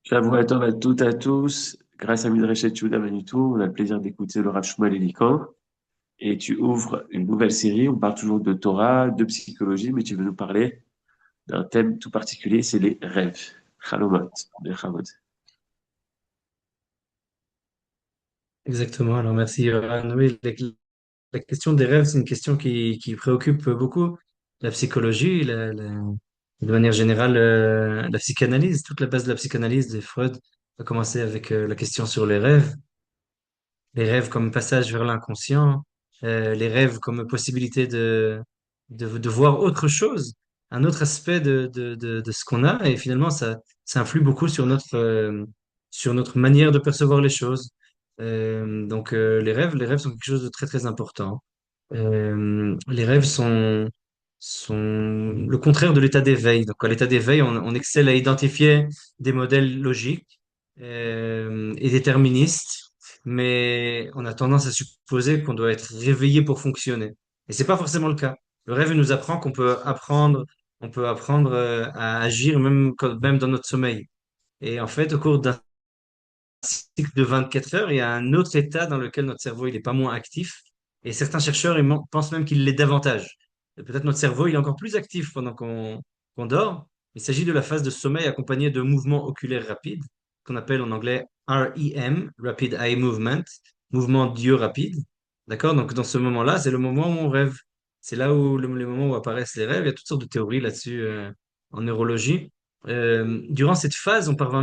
Shavuot à toutes et à tous. Grâce à Midrashet Yehuda Manitou, on a le plaisir d'écouter le Rav Shmuel Elikan. Et tu ouvres une nouvelle série. On parle toujours de Torah, de psychologie, mais tu veux nous parler d'un thème tout particulier, c'est les rêves. Chalomot, les Chalomot. Exactement, alors merci Yoann. Oui, la question des rêves, c'est une question qui préoccupe beaucoup la psychologie, de manière générale, la psychanalyse. Toute la base de la psychanalyse de Freud a commencé avec la question sur les rêves comme passage vers l'inconscient, les rêves comme possibilité de voir autre chose, un autre aspect de ce qu'on a, et finalement, ça influe beaucoup sur notre manière de percevoir les choses. Les rêves sont quelque chose de très, très important. Les rêves sont le contraire de l'état d'éveil. Donc, à l'état d'éveil, on excelle à identifier des modèles logiques et déterministes, mais on a tendance à supposer qu'on doit être réveillé pour fonctionner. Et c'est pas forcément le cas. Le rêve nous apprend on peut apprendre à agir même dans notre sommeil. Et en fait, au cours d'un cycle de 24 heures, il y a un autre état dans lequel notre cerveau il est pas moins actif. Et certains chercheurs pensent même qu'il l'est davantage. Et peut-être notre cerveau il est encore plus actif pendant qu'on dort. Il s'agit de la phase de sommeil accompagnée de mouvements oculaires rapides, qu'on appelle en anglais REM, Rapid Eye Movement, mouvement d'yeux rapide. D'accord? Donc dans ce moment-là, c'est le moment où on rêve. C'est là où les moments où apparaissent les rêves. Il y a toutes sortes de théories là-dessus en neurologie. Durant cette phase, on parvient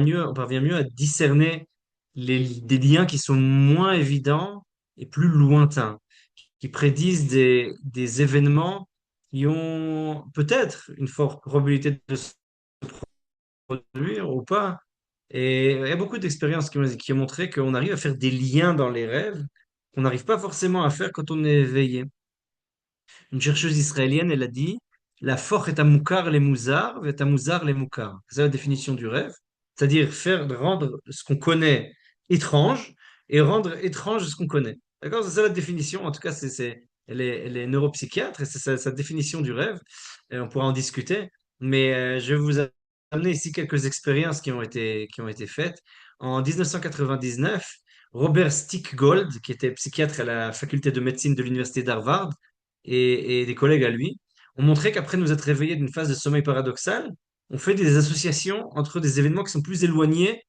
mieux à discerner des liens qui sont moins évidents et plus lointains, qui prédisent des événements qui ont peut-être une forte probabilité de se produire ou pas. Et il y a beaucoup d'expériences qui ont montré qu'on arrive à faire des liens dans les rêves qu'on n'arrive pas forcément à faire quand on est éveillé. Une chercheuse israélienne, elle a dit, la force est à moukar les mouzar, est à mouzar les moukar. C'est la définition du rêve. C'est-à-dire rendre ce qu'on connaît étrange et rendre étrange ce qu'on connaît. D'accord? C'est ça la définition. En tout cas, elle est neuropsychiatre et c'est sa définition du rêve. Et on pourra en discuter. Mais je vais vous amener ici quelques expériences qui ont été faites. En 1999, Robert Stickgold, qui était psychiatre à la faculté de médecine de l'université d'Harvard, et des collègues à lui, ont montré qu'après nous être réveillés d'une phase de sommeil paradoxal, on fait des associations entre des événements qui sont plus éloignés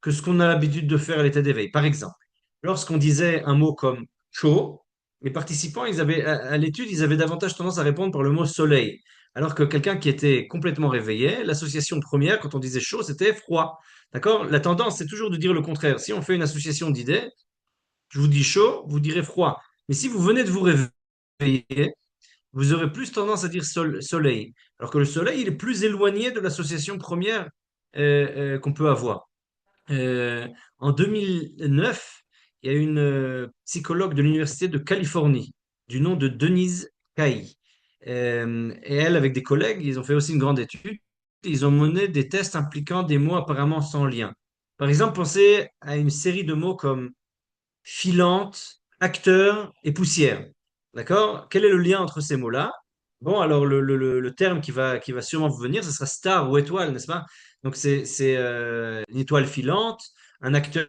que ce qu'on a l'habitude de faire à l'état d'éveil. Par exemple, lorsqu'on disait un mot comme chaud, les participants, à l'étude, ils avaient davantage tendance à répondre par le mot soleil. Alors que quelqu'un qui était complètement réveillé, l'association première, quand on disait chaud, c'était froid. D'accord? La tendance, c'est toujours de dire le contraire. Si on fait une association d'idées, je vous dis chaud, vous direz froid. Mais si vous venez de vous réveiller, vous aurez plus tendance à dire soleil. Alors que le soleil, il est plus éloigné de l'association première qu'on peut avoir. En 2009, il y a une psychologue de l'Université de Californie, du nom de Denise Kaye. Et elle, avec des collègues, ils ont fait aussi une grande étude. Ils ont mené des tests impliquant des mots apparemment sans lien. Par exemple, pensez à une série de mots comme filante, acteur et poussière. D'accord? Quel est le lien entre ces mots-là? Bon, alors le terme qui va sûrement vous venir, ce sera star ou étoile, n'est-ce pas? Donc c'est une étoile filante, un acteur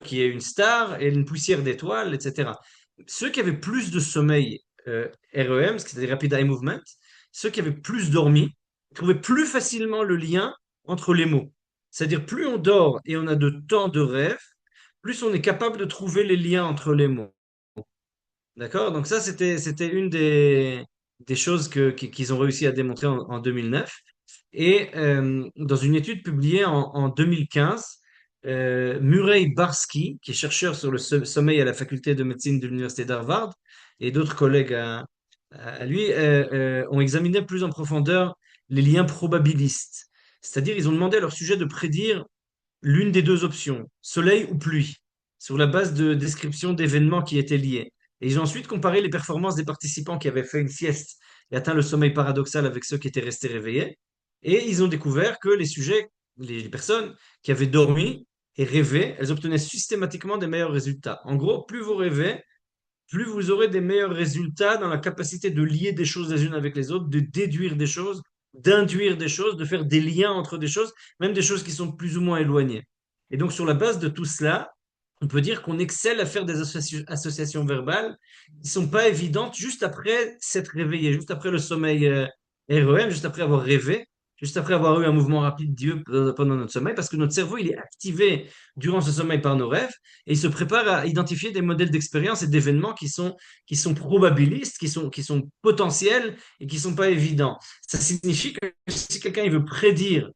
qui est une star et une poussière d'étoiles, etc. Ceux qui avaient plus de sommeil REM, c'est-à-dire Rapid Eye Movement, ceux qui avaient plus dormi, trouvaient plus facilement le lien entre les mots. C'est-à-dire plus on dort et on a de temps de rêve, plus on est capable de trouver les liens entre les mots. D'accord? Donc ça, c'était une des choses qu'ils ont réussi à démontrer en 2009. Et dans une étude publiée en 2015, Murray Barsky, qui est chercheur sur le sommeil à la faculté de médecine de l'université d'Harvard, et d'autres collègues à lui, ont examiné plus en profondeur les liens probabilistes. C'est-à-dire, ils ont demandé à leur sujet de prédire l'une des deux options, soleil ou pluie, sur la base de descriptions d'événements qui étaient liés. Et ils ont ensuite comparé les performances des participants qui avaient fait une sieste et atteint le sommeil paradoxal avec ceux qui étaient restés réveillés. Et ils ont découvert que les personnes qui avaient dormi et rêvé, elles obtenaient systématiquement des meilleurs résultats. En gros, plus vous rêvez, plus vous aurez des meilleurs résultats dans la capacité de lier des choses les unes avec les autres, de déduire des choses d'induire des choses, de faire des liens entre des choses, même des choses qui sont plus ou moins éloignées. Et donc, sur la base de tout cela, on peut dire qu'on excelle à faire des associations verbales qui sont pas évidentes juste après s'être réveillé, juste après le sommeil REM, juste après avoir rêvé, juste après avoir eu un mouvement rapide Dieu pendant notre sommeil, parce que notre cerveau, il est activé durant ce sommeil par nos rêves et il se prépare à identifier des modèles d'expérience et d'événements qui sont probabilistes, qui sont potentiels et qui sont pas évidents. Ça signifie que si quelqu'un il veut prédire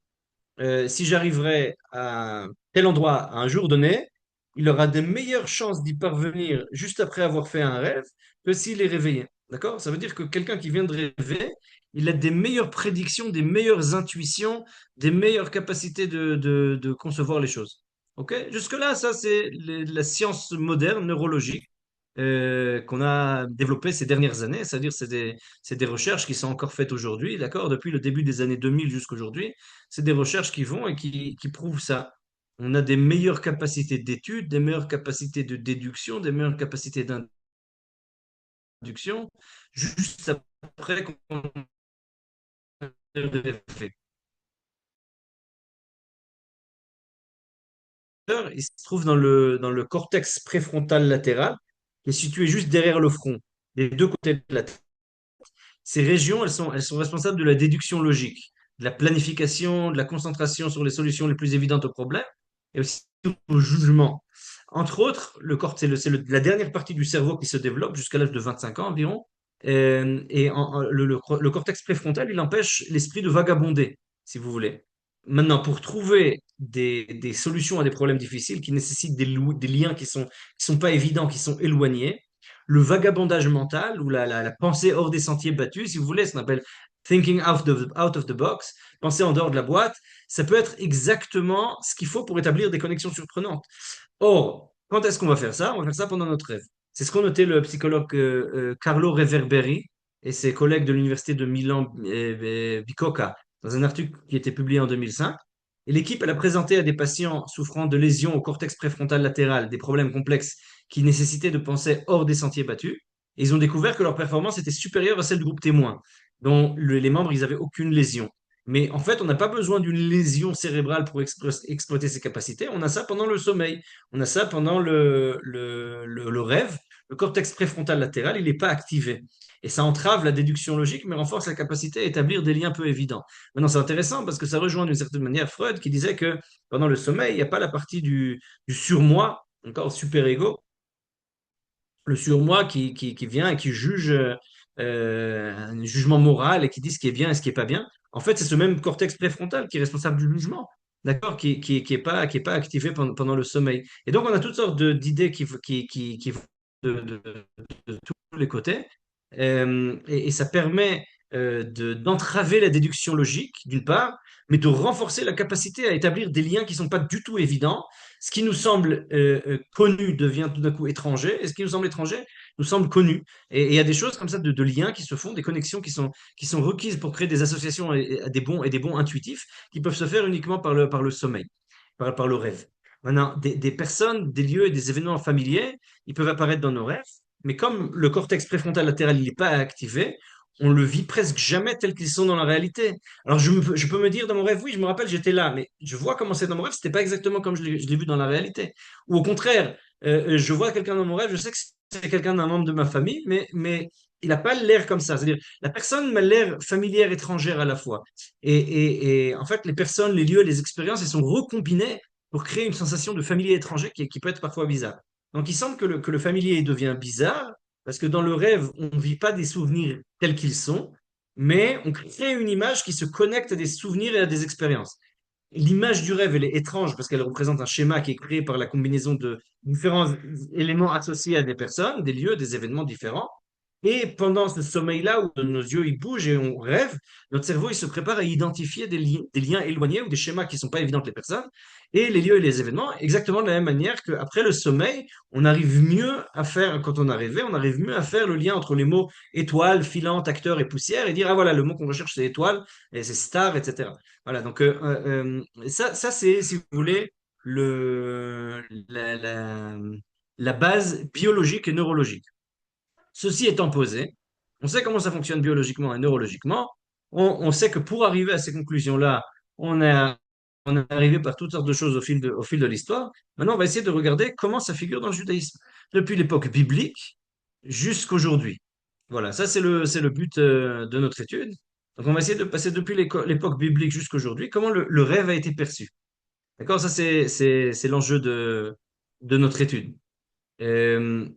si j'arriverai à tel endroit à un jour donné, il aura de meilleures chances d'y parvenir juste après avoir fait un rêve que s'il est réveillé. D'accord? Ça veut dire que quelqu'un qui vient de rêver, il a des meilleures prédictions, des meilleures intuitions, des meilleures capacités de concevoir les choses. OK? Jusque-là, ça, c'est la science moderne, neurologique, qu'on a développée ces dernières années. C'est-à-dire, c'est des recherches qui sont encore faites aujourd'hui, d'accord? Depuis le début des années 2000 jusqu'à aujourd'hui, c'est des recherches qui vont et qui prouvent ça. On a des meilleures capacités d'étude, des meilleures capacités de déduction, des meilleures capacités d'induction, juste après qu'on ait fait. Il se trouve dans le cortex préfrontal latéral, qui est situé juste derrière le front, des deux côtés de la tête. Ces régions, elles sont responsables de la déduction logique, de la planification, de la concentration sur les solutions les plus évidentes aux problèmes et aussi au jugement. Entre autres, le corps, la dernière partie du cerveau qui se développe jusqu'à l'âge de 25 ans environ. Le cortex préfrontal, il empêche l'esprit de vagabonder, si vous voulez. Maintenant, pour trouver des solutions à des problèmes difficiles qui nécessitent des liens qui sont pas évidents, qui sont éloignés, le vagabondage mental ou la pensée hors des sentiers battus, si vous voulez, ce qu'on appelle thinking out of the box, penser en dehors de la boîte, ça peut être exactement ce qu'il faut pour établir des connexions surprenantes. Or, quand est-ce qu'on va faire ça? On va faire ça pendant notre rêve. C'est ce qu'ont noté le psychologue Carlo Reverberi et ses collègues de l'université de Milan Bicocca dans un article qui a été publié en 2005. Et l'équipe, elle a présenté à des patients souffrant de lésions au cortex préfrontal latéral des problèmes complexes qui nécessitaient de penser hors des sentiers battus. Et ils ont découvert que leur performance était supérieure à celle du groupe témoin, dont les membres, ils n'avaient aucune lésion. Mais en fait, on n'a pas besoin d'une lésion cérébrale pour exploiter ses capacités. On a ça pendant le sommeil. On a ça pendant le rêve. Le cortex préfrontal latéral, il n'est pas activé. Et ça entrave la déduction logique, mais renforce la capacité à établir des liens peu évidents. Maintenant, c'est intéressant parce que ça rejoint d'une certaine manière Freud qui disait que pendant le sommeil, il n'y a pas la partie du surmoi, encore super-ego, le surmoi qui vient et qui juge un jugement moral et qui dit ce qui est bien et ce qui est pas bien. En fait, c'est ce même cortex préfrontal qui est responsable du jugement, d'accord, qui est pas activé pendant le sommeil. Et donc, on a toutes sortes d'idées qui vont de tous les côtés. Et ça permet d'entraver la déduction logique, d'une part, mais de renforcer la capacité à établir des liens qui ne sont pas du tout évidents. Ce qui nous semble connu devient tout d'un coup étranger, et ce qui nous semble étranger nous semble connu. Et il y a des choses comme ça de liens qui se font, des connexions qui sont requises pour créer des associations et des bons intuitifs qui peuvent se faire uniquement par le sommeil, par le rêve. Maintenant, des personnes, des lieux et des événements familiers, ils peuvent apparaître dans nos rêves, mais comme le cortex préfrontal latéral n'est pas activé, on le vit presque jamais tel qu'ils sont dans la réalité. Alors je peux me dire dans mon rêve, oui, je me rappelle, j'étais là, mais je vois comment c'est dans mon rêve, c'était pas exactement comme je l'ai vu dans la réalité. Ou au contraire, je vois quelqu'un dans mon rêve, je sais que c'est quelqu'un d'un membre de ma famille, mais il n'a pas l'air comme ça. C'est-à-dire, la personne m'a l'air familière, étrangère à la fois. Et en fait, les personnes, les lieux, les expériences, elles sont recombinées pour créer une sensation de familier étranger qui peut être parfois bizarre. Donc il semble que le familier devient bizarre parce que dans le rêve, on ne vit pas des souvenirs tels qu'ils sont, mais on crée une image qui se connecte à des souvenirs et à des expériences. L'image du rêve, elle est étrange parce qu'elle représente un schéma qui est créé par la combinaison de différents éléments associés à des personnes, des lieux, des événements différents. Et pendant ce sommeil-là où nos yeux ils bougent et on rêve, notre cerveau il se prépare à identifier des liens éloignés ou des schémas qui ne sont pas évidents pour les personnes et les lieux et les événements, exactement de la même manière qu'après le sommeil, on arrive mieux à faire, quand on a rêvé, on arrive mieux à faire le lien entre les mots étoile, filante, acteur et poussière et dire, ah voilà, le mot qu'on recherche c'est étoile, et c'est star, etc. Voilà, donc ça c'est, si vous voulez, le, la, la, la base biologique et neurologique. Ceci étant posé, on sait comment ça fonctionne biologiquement et neurologiquement. On sait que pour arriver à ces conclusions-là, on a, on est arrivé par toutes sortes de choses au fil de l'histoire. Maintenant, on va essayer de regarder comment ça figure dans le judaïsme, depuis l'époque biblique jusqu'aujourd'hui. Voilà, ça c'est le but de notre étude. Donc, on va essayer de passer depuis l'époque biblique jusqu'aujourd'hui, comment le rêve a été perçu. D'accord? Ça, c'est l'enjeu de notre étude. Euh,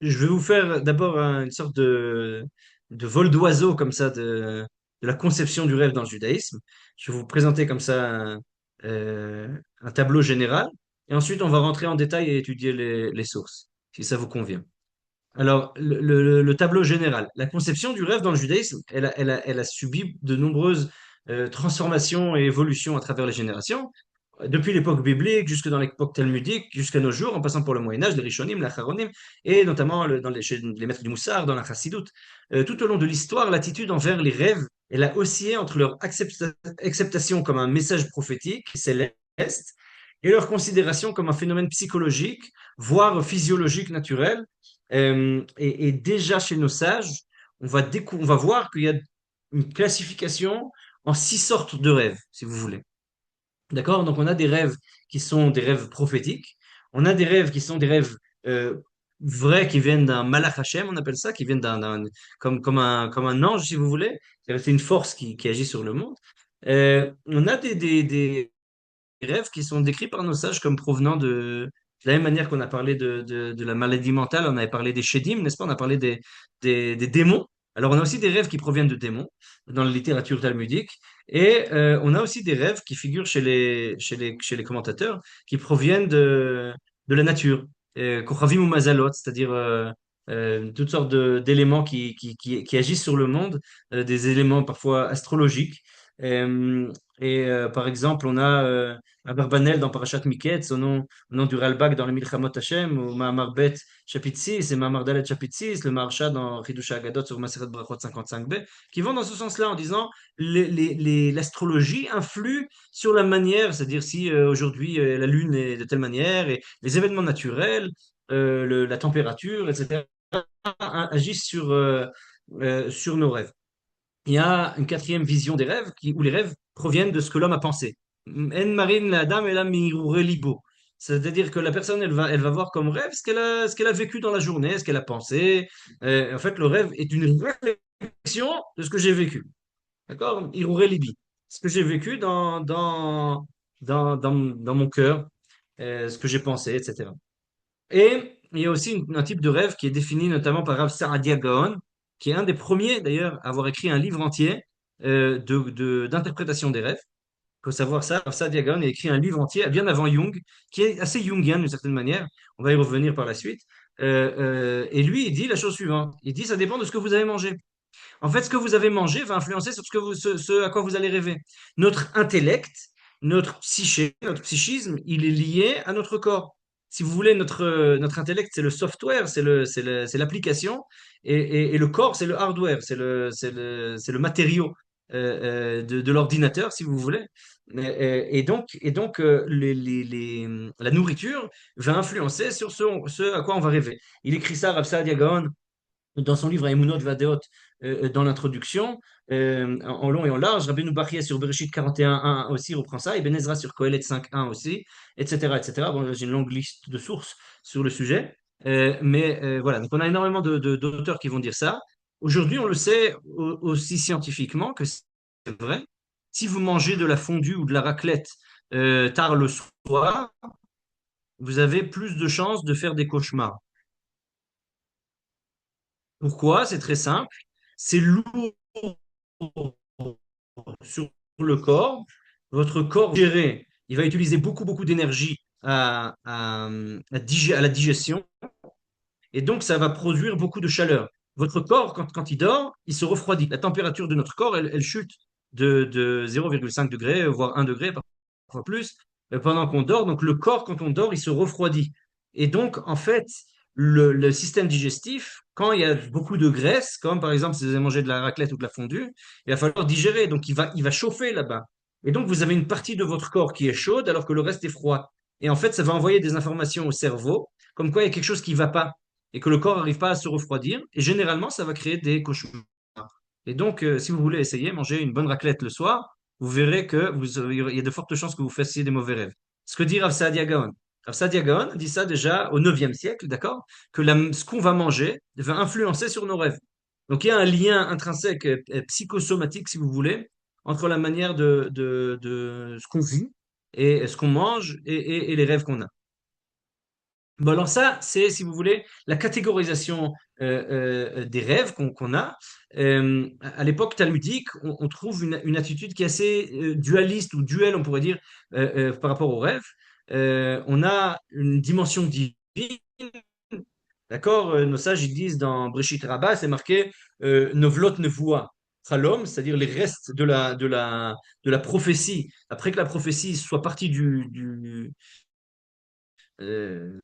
je vais vous faire d'abord une sorte de vol d'oiseau comme ça de la conception du rêve dans le judaïsme. Je vais vous présenter comme ça un tableau général et ensuite on va rentrer en détail et étudier les sources, si ça vous convient. Alors, le tableau général, la conception du rêve dans le judaïsme, elle a subi de nombreuses transformations et évolutions à travers les générations, depuis l'époque biblique jusque dans l'époque talmudique, jusqu'à nos jours, en passant par le Moyen-Âge, les Rishonim, les Acharonim, et notamment chez les maîtres du Moussard, dans la Chassidoute. Tout au long de l'histoire, l'attitude envers les rêves, elle a oscillé entre leur acceptation comme un message prophétique céleste et leur considération comme un phénomène psychologique, voire physiologique naturel. Et déjà chez nos sages, on va voir qu'il y a une classification en 6 sortes de rêves, si vous voulez. D'accord? Donc, on a des rêves qui sont des rêves prophétiques. On a des rêves qui sont des rêves euh, vrais qui viennent d'un Malach Hashem, on appelle ça, qui viennent comme un ange, si vous voulez. C'est une force qui agit sur le monde. On a des rêves qui sont décrits par nos sages comme provenant de la même manière qu'on a parlé de la maladie mentale, on avait parlé des shédim, n'est-ce pas? On a parlé des démons. Alors, on a aussi des rêves qui proviennent de démons dans la littérature talmudique. Et on a aussi des rêves qui figurent chez les commentateurs qui proviennent de la nature. Kochavim ou Mazalot, c'est-à-dire toutes sortes d'éléments qui agissent sur le monde, des éléments parfois astrologiques. Euh, Par exemple, on a Abarbanel dans Parashat Miketz, au nom du Ralbag dans le Milchamot Hashem, ou Mahamar Bet chapitre 6 et Mahamar Dalet chapitre 6, le Maharsha dans Chidush Agadot sur Maseret Brachot 55b, qui vont dans ce sens-là en disant l'astrologie influe sur la manière, c'est-à-dire si aujourd'hui la Lune est de telle manière et les événements naturels, la température, etc., agissent sur nos rêves. Il y a une quatrième vision des rêves où les rêves proviennent de ce que l'homme a pensé. En marine la dame et la libo. C'est-à-dire que la personne, elle va voir comme rêve ce qu'elle a vécu dans la journée, ce qu'elle a pensé. En fait, le rêve est une réflexion de ce que j'ai vécu. D'accord? Iruré libi. Ce que j'ai vécu dans mon cœur, ce que j'ai pensé, etc. Et il y a aussi un type de rêve qui est défini notamment par Rav Saadia Gaon, qui est un des premiers d'ailleurs à avoir écrit un livre entier d'interprétation des rêves. Il faut savoir ça, Rav Saadia Gaon a écrit un livre entier bien avant Jung, qui est assez jungien d'une certaine manière. On va y revenir par la suite. Et lui, il dit la chose suivante. Il dit, ça dépend de ce que vous avez mangé. En fait, ce que vous avez mangé va influencer sur ce à quoi vous allez rêver. Notre intellect, notre psyché, notre psychisme, il est lié à notre corps. Si vous voulez, notre intellect, c'est le software, c'est l'application, et le corps, c'est le hardware, c'est le matériau de l'ordinateur, si vous voulez. La nourriture va influencer sur ce à quoi on va rêver. Il écrit ça, Rav Saadia Gaon, dans son livre Emunot Vadeot, dans l'introduction, en long et en large. Rabbeinu Bachia sur Bereshit 41.1 aussi reprend ça, et Ben Ezra sur Kohelet 5.1 aussi, etc., etc. Bon, j'ai une longue liste de sources sur le sujet, mais voilà, donc on a énormément d'auteurs qui vont dire ça. Aujourd'hui, on le sait aussi scientifiquement que c'est vrai. Si vous mangez de la fondue ou de la raclette tard le soir, vous avez plus de chances de faire des cauchemars. Pourquoi? C'est très simple. C'est lourd sur le corps. Votre corps géré, il va utiliser beaucoup d'énergie à la digestion. Et donc, ça va produire beaucoup de chaleur. Votre corps, quand il dort, il se refroidit. La température de notre corps, elle chute de 0,5 degré, voire 1 degré, parfois plus, pendant qu'on dort. Donc, le corps, quand on dort, il se refroidit. Et donc, en fait, le système digestif, quand il y a beaucoup de graisse, comme par exemple si vous avez mangé de la raclette ou de la fondue, il va falloir digérer. Donc, il va chauffer là-bas. Et donc, vous avez une partie de votre corps qui est chaude alors que le reste est froid. Et en fait, ça va envoyer des informations au cerveau, comme quoi il y a quelque chose qui ne va pas et que le corps n'arrive pas à se refroidir. Et généralement, ça va créer des cauchemars. Et donc, si vous voulez essayer, manger une bonne raclette le soir, vous verrez que il y a de fortes chances que vous fassiez des mauvais rêves. Ce que dit Rav Saadia Gaon. Rav Saadia Gaon dit ça déjà au 9e siècle, d'accord? Que ce qu'on va manger va influencer sur nos rêves. Donc, il y a un lien intrinsèque, psychosomatique, si vous voulez, entre la manière de ce qu'on vit et ce qu'on mange et les rêves qu'on a. Bon, alors ça, c'est, si vous voulez, la catégorisation des rêves qu'on a. À l'époque talmudique, on trouve une attitude qui est assez dualiste ou duel, on pourrait dire, par rapport aux rêves. On a une dimension divine, d'accord? Nos sages, ils disent dans Breshit Rabbah, c'est marqué Novlot Nevoa, Chalom, c'est-à-dire les restes de la prophétie. Après que la prophétie soit partie euh,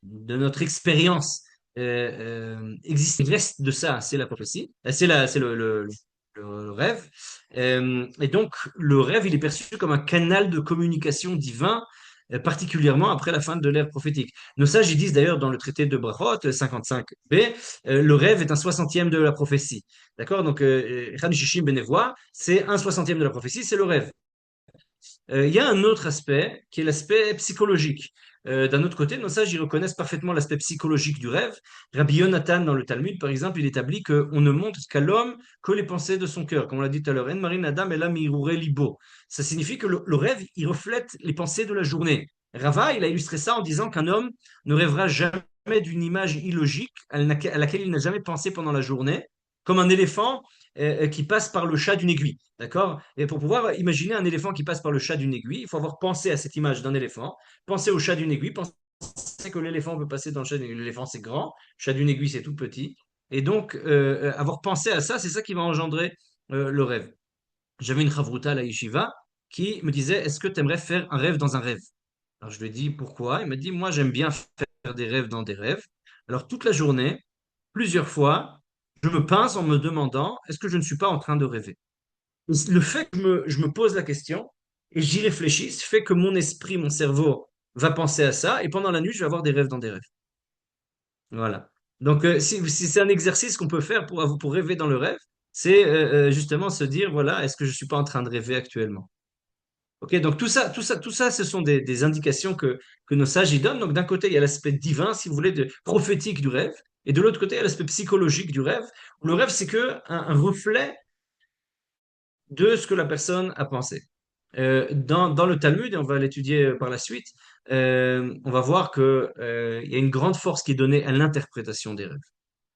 de notre expérience existe, il reste de ça, c'est la prophétie, c'est le rêve. Et donc, le rêve, il est perçu comme un canal de communication divin, particulièrement après la fin de l'ère prophétique. Nos sages, ils disent d'ailleurs dans le traité de Brachot 55b, le rêve est un soixantième de la prophétie. D'accord? Donc, Echan Shishim Benevoa, c'est un soixantième de la prophétie, c'est le rêve. Il y a un autre aspect qui est l'aspect psychologique. D'un autre côté, nos sages y reconnaissent parfaitement l'aspect psychologique du rêve. Rabbi Yonatan, dans le Talmud, par exemple, il établit qu'on ne montre qu'à l'homme que les pensées de son cœur. Comme on l'a dit tout à l'heure, En marin adam elam irure libo. Ça signifie que le rêve, il reflète les pensées de la journée. Rava, il a illustré ça en disant qu'un homme ne rêvera jamais d'une image illogique à laquelle il n'a jamais pensé pendant la journée, comme un éléphant qui passe par le chat d'une aiguille. D'accord? Et pour pouvoir imaginer un éléphant qui passe par le chat d'une aiguille, il faut avoir pensé à cette image d'un éléphant, penser au chat d'une aiguille, penser que l'éléphant peut passer dans le chat d'une aiguille. L'éléphant, c'est grand, le chat d'une aiguille, c'est tout petit. Et donc, avoir pensé à ça, c'est ça qui va engendrer le rêve. J'avais une chavruta à la yeshiva qui me disait, est-ce que tu aimerais faire un rêve dans un rêve? Alors je lui ai dit, pourquoi? Il m'a dit, moi, j'aime bien faire des rêves dans des rêves. Alors toute la journée, plusieurs fois, je me pince en me demandant, est-ce que je ne suis pas en train de rêver? Le fait que je me pose la question et j'y réfléchisse fait que mon esprit, mon cerveau va penser à ça et pendant la nuit, je vais avoir des rêves dans des rêves. Voilà. Donc, si c'est un exercice qu'on peut faire pour rêver dans le rêve, c'est justement se dire, voilà, est-ce que je ne suis pas en train de rêver actuellement? Ok, donc tout ça, ce sont des indications que nos sages y donnent. Donc, d'un côté, il y a l'aspect divin, si vous voulez, prophétique du rêve, et de l'autre côté, il y a l'aspect psychologique du rêve. Le rêve, c'est que un reflet de ce que la personne a pensé. Dans le Talmud, et on va l'étudier par la suite, on va voir que, il y a une grande force qui est donnée à l'interprétation des rêves.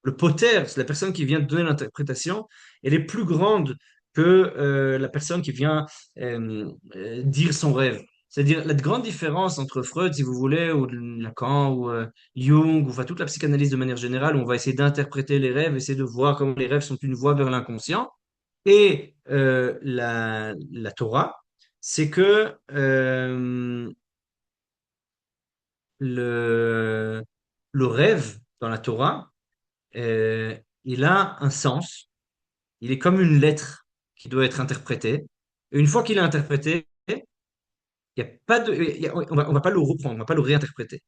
Le poter, c'est la personne qui vient de donner l'interprétation, elle est plus grande que la personne qui vient dire son rêve. C'est-à-dire la grande différence entre Freud, si vous voulez, ou Lacan, ou Jung, ou enfin toute la psychanalyse de manière générale, où on va essayer d'interpréter les rêves, essayer de voir comment les rêves sont une voie vers l'inconscient et la Torah, c'est que le, le rêve dans la Torah, il a un sens, il est comme une lettre qui doit être interprétée. Et une fois qu'il est interprété, il y a pas de, on va pas le reprendre, on va pas le réinterpréter.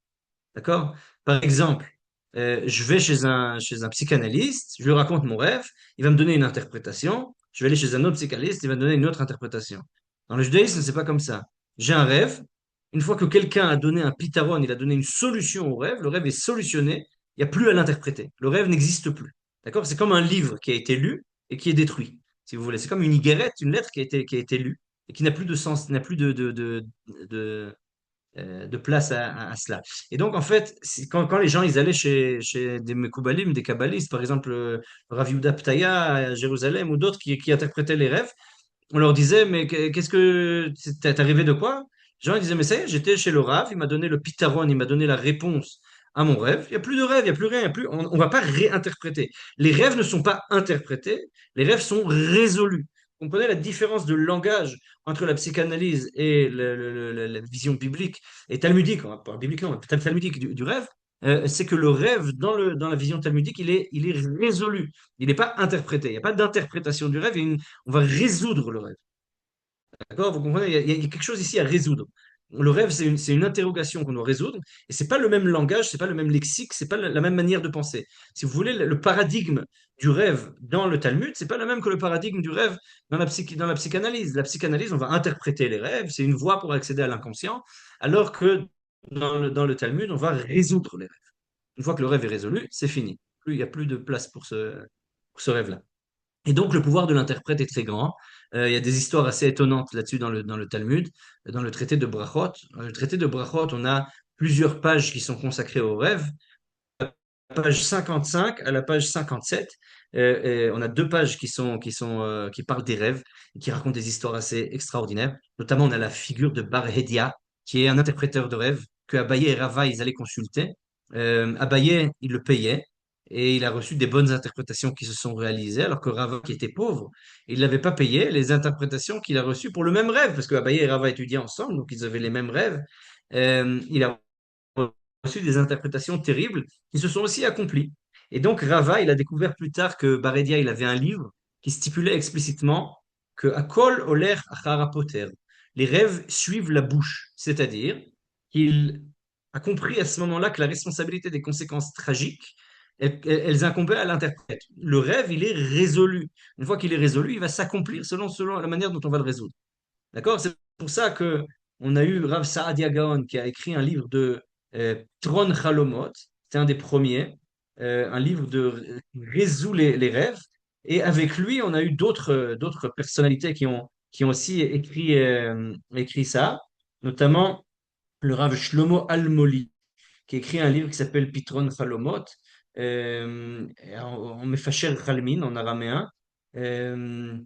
D'accord? Par exemple, je vais chez un psychanalyste, je lui raconte mon rêve, il va me donner une interprétation. Je vais aller chez un autre psychanalyste, il va me donner une autre interprétation. Dans le judaïsme, c'est pas comme ça. J'ai un rêve. Une fois que quelqu'un a donné un pitaron, il a donné une solution au rêve, le rêve est solutionné, il n'y a plus à l'interpréter. Le rêve n'existe plus. D'accord? C'est comme un livre qui a été lu et qui est détruit, si vous voulez. C'est comme une iguérette, une lettre qui a été lue et qui n'a plus de sens, n'a plus de place à cela. Et donc, en fait, quand les gens ils allaient chez des Mekoubalim, des Kabbalistes, par exemple Rav Yehuda Ptaya à Jérusalem ou d'autres qui interprétaient les rêves, on leur disait, mais qu'est-ce que t'es arrivé de quoi? Les gens ils disaient, mais ça y est, j'étais chez le Rav, il m'a donné le pitaron, il m'a donné la réponse à mon rêve. Il n'y a plus de rêve, il n'y a plus rien, on ne va pas réinterpréter. Les rêves ne sont pas interprétés, les rêves sont résolus. Vous comprenez la différence de langage entre la psychanalyse et la vision biblique et talmudique, pas biblique non, talmudique du rêve, c'est que le rêve dans la vision talmudique, il est résolu, il n'est pas interprété, il n'y a pas d'interprétation du rêve, on va résoudre le rêve. D'accord? Vous comprenez? Il y a quelque chose ici à résoudre. Le rêve, c'est une interrogation qu'on doit résoudre, et c'est pas le même langage, c'est pas le même lexique, c'est pas la même manière de penser. Si vous voulez, le paradigme du rêve dans le Talmud, c'est pas le même que le paradigme du rêve dans la psychanalyse. La psychanalyse, on va interpréter les rêves, c'est une voie pour accéder à l'inconscient, alors que dans le Talmud, on va résoudre les rêves. Une fois que le rêve est résolu, c'est fini. Il n'y a plus de place pour ce rêve-là. Et donc, le pouvoir de l'interprète est très grand. Il y a des histoires assez étonnantes là-dessus dans le Talmud, dans le traité de Brachot. Dans le traité de Brachot, on a plusieurs pages qui sont consacrées aux rêves. La page 55 à la page 57, et on a deux pages qui parlent des rêves et qui racontent des histoires assez extraordinaires. Notamment, on a la figure de Bar Hedia, qui est un interpréteur de rêves que Abaye et Rava, ils allaient consulter. Abaye, il le payait et il a reçu des bonnes interprétations qui se sont réalisées, alors que Rava, qui était pauvre, il n'avait pas payé les interprétations qu'il a reçues pour le même rêve, parce que Abaye et Rava étudiaient ensemble, donc ils avaient les mêmes rêves. Il a reçu des interprétations terribles qui se sont aussi accomplies. Et donc Rava, il a découvert plus tard que Baredia, il avait un livre qui stipulait explicitement que Akol Oler Achara Poter, les rêves suivent la bouche, c'est-à-dire qu'il a compris à ce moment-là que la responsabilité des conséquences tragiques, elles incombaient à l'interprète. Le rêve, il est résolu. Une fois qu'il est résolu, il va s'accomplir selon la manière dont on va le résoudre. D'accord? C'est pour ça que on a eu Rav Saadia Gaon qui a écrit un livre de Tron Chalomot, c'est un des premiers, un livre de résout les rêves. Et avec lui, on a eu d'autres personnalités qui ont aussi écrit ça, notamment le Rav Shlomo Almoli, qui écrit un livre qui s'appelle Pitron Chalomot, en Mefacher Chalmin, en araméen. Euh,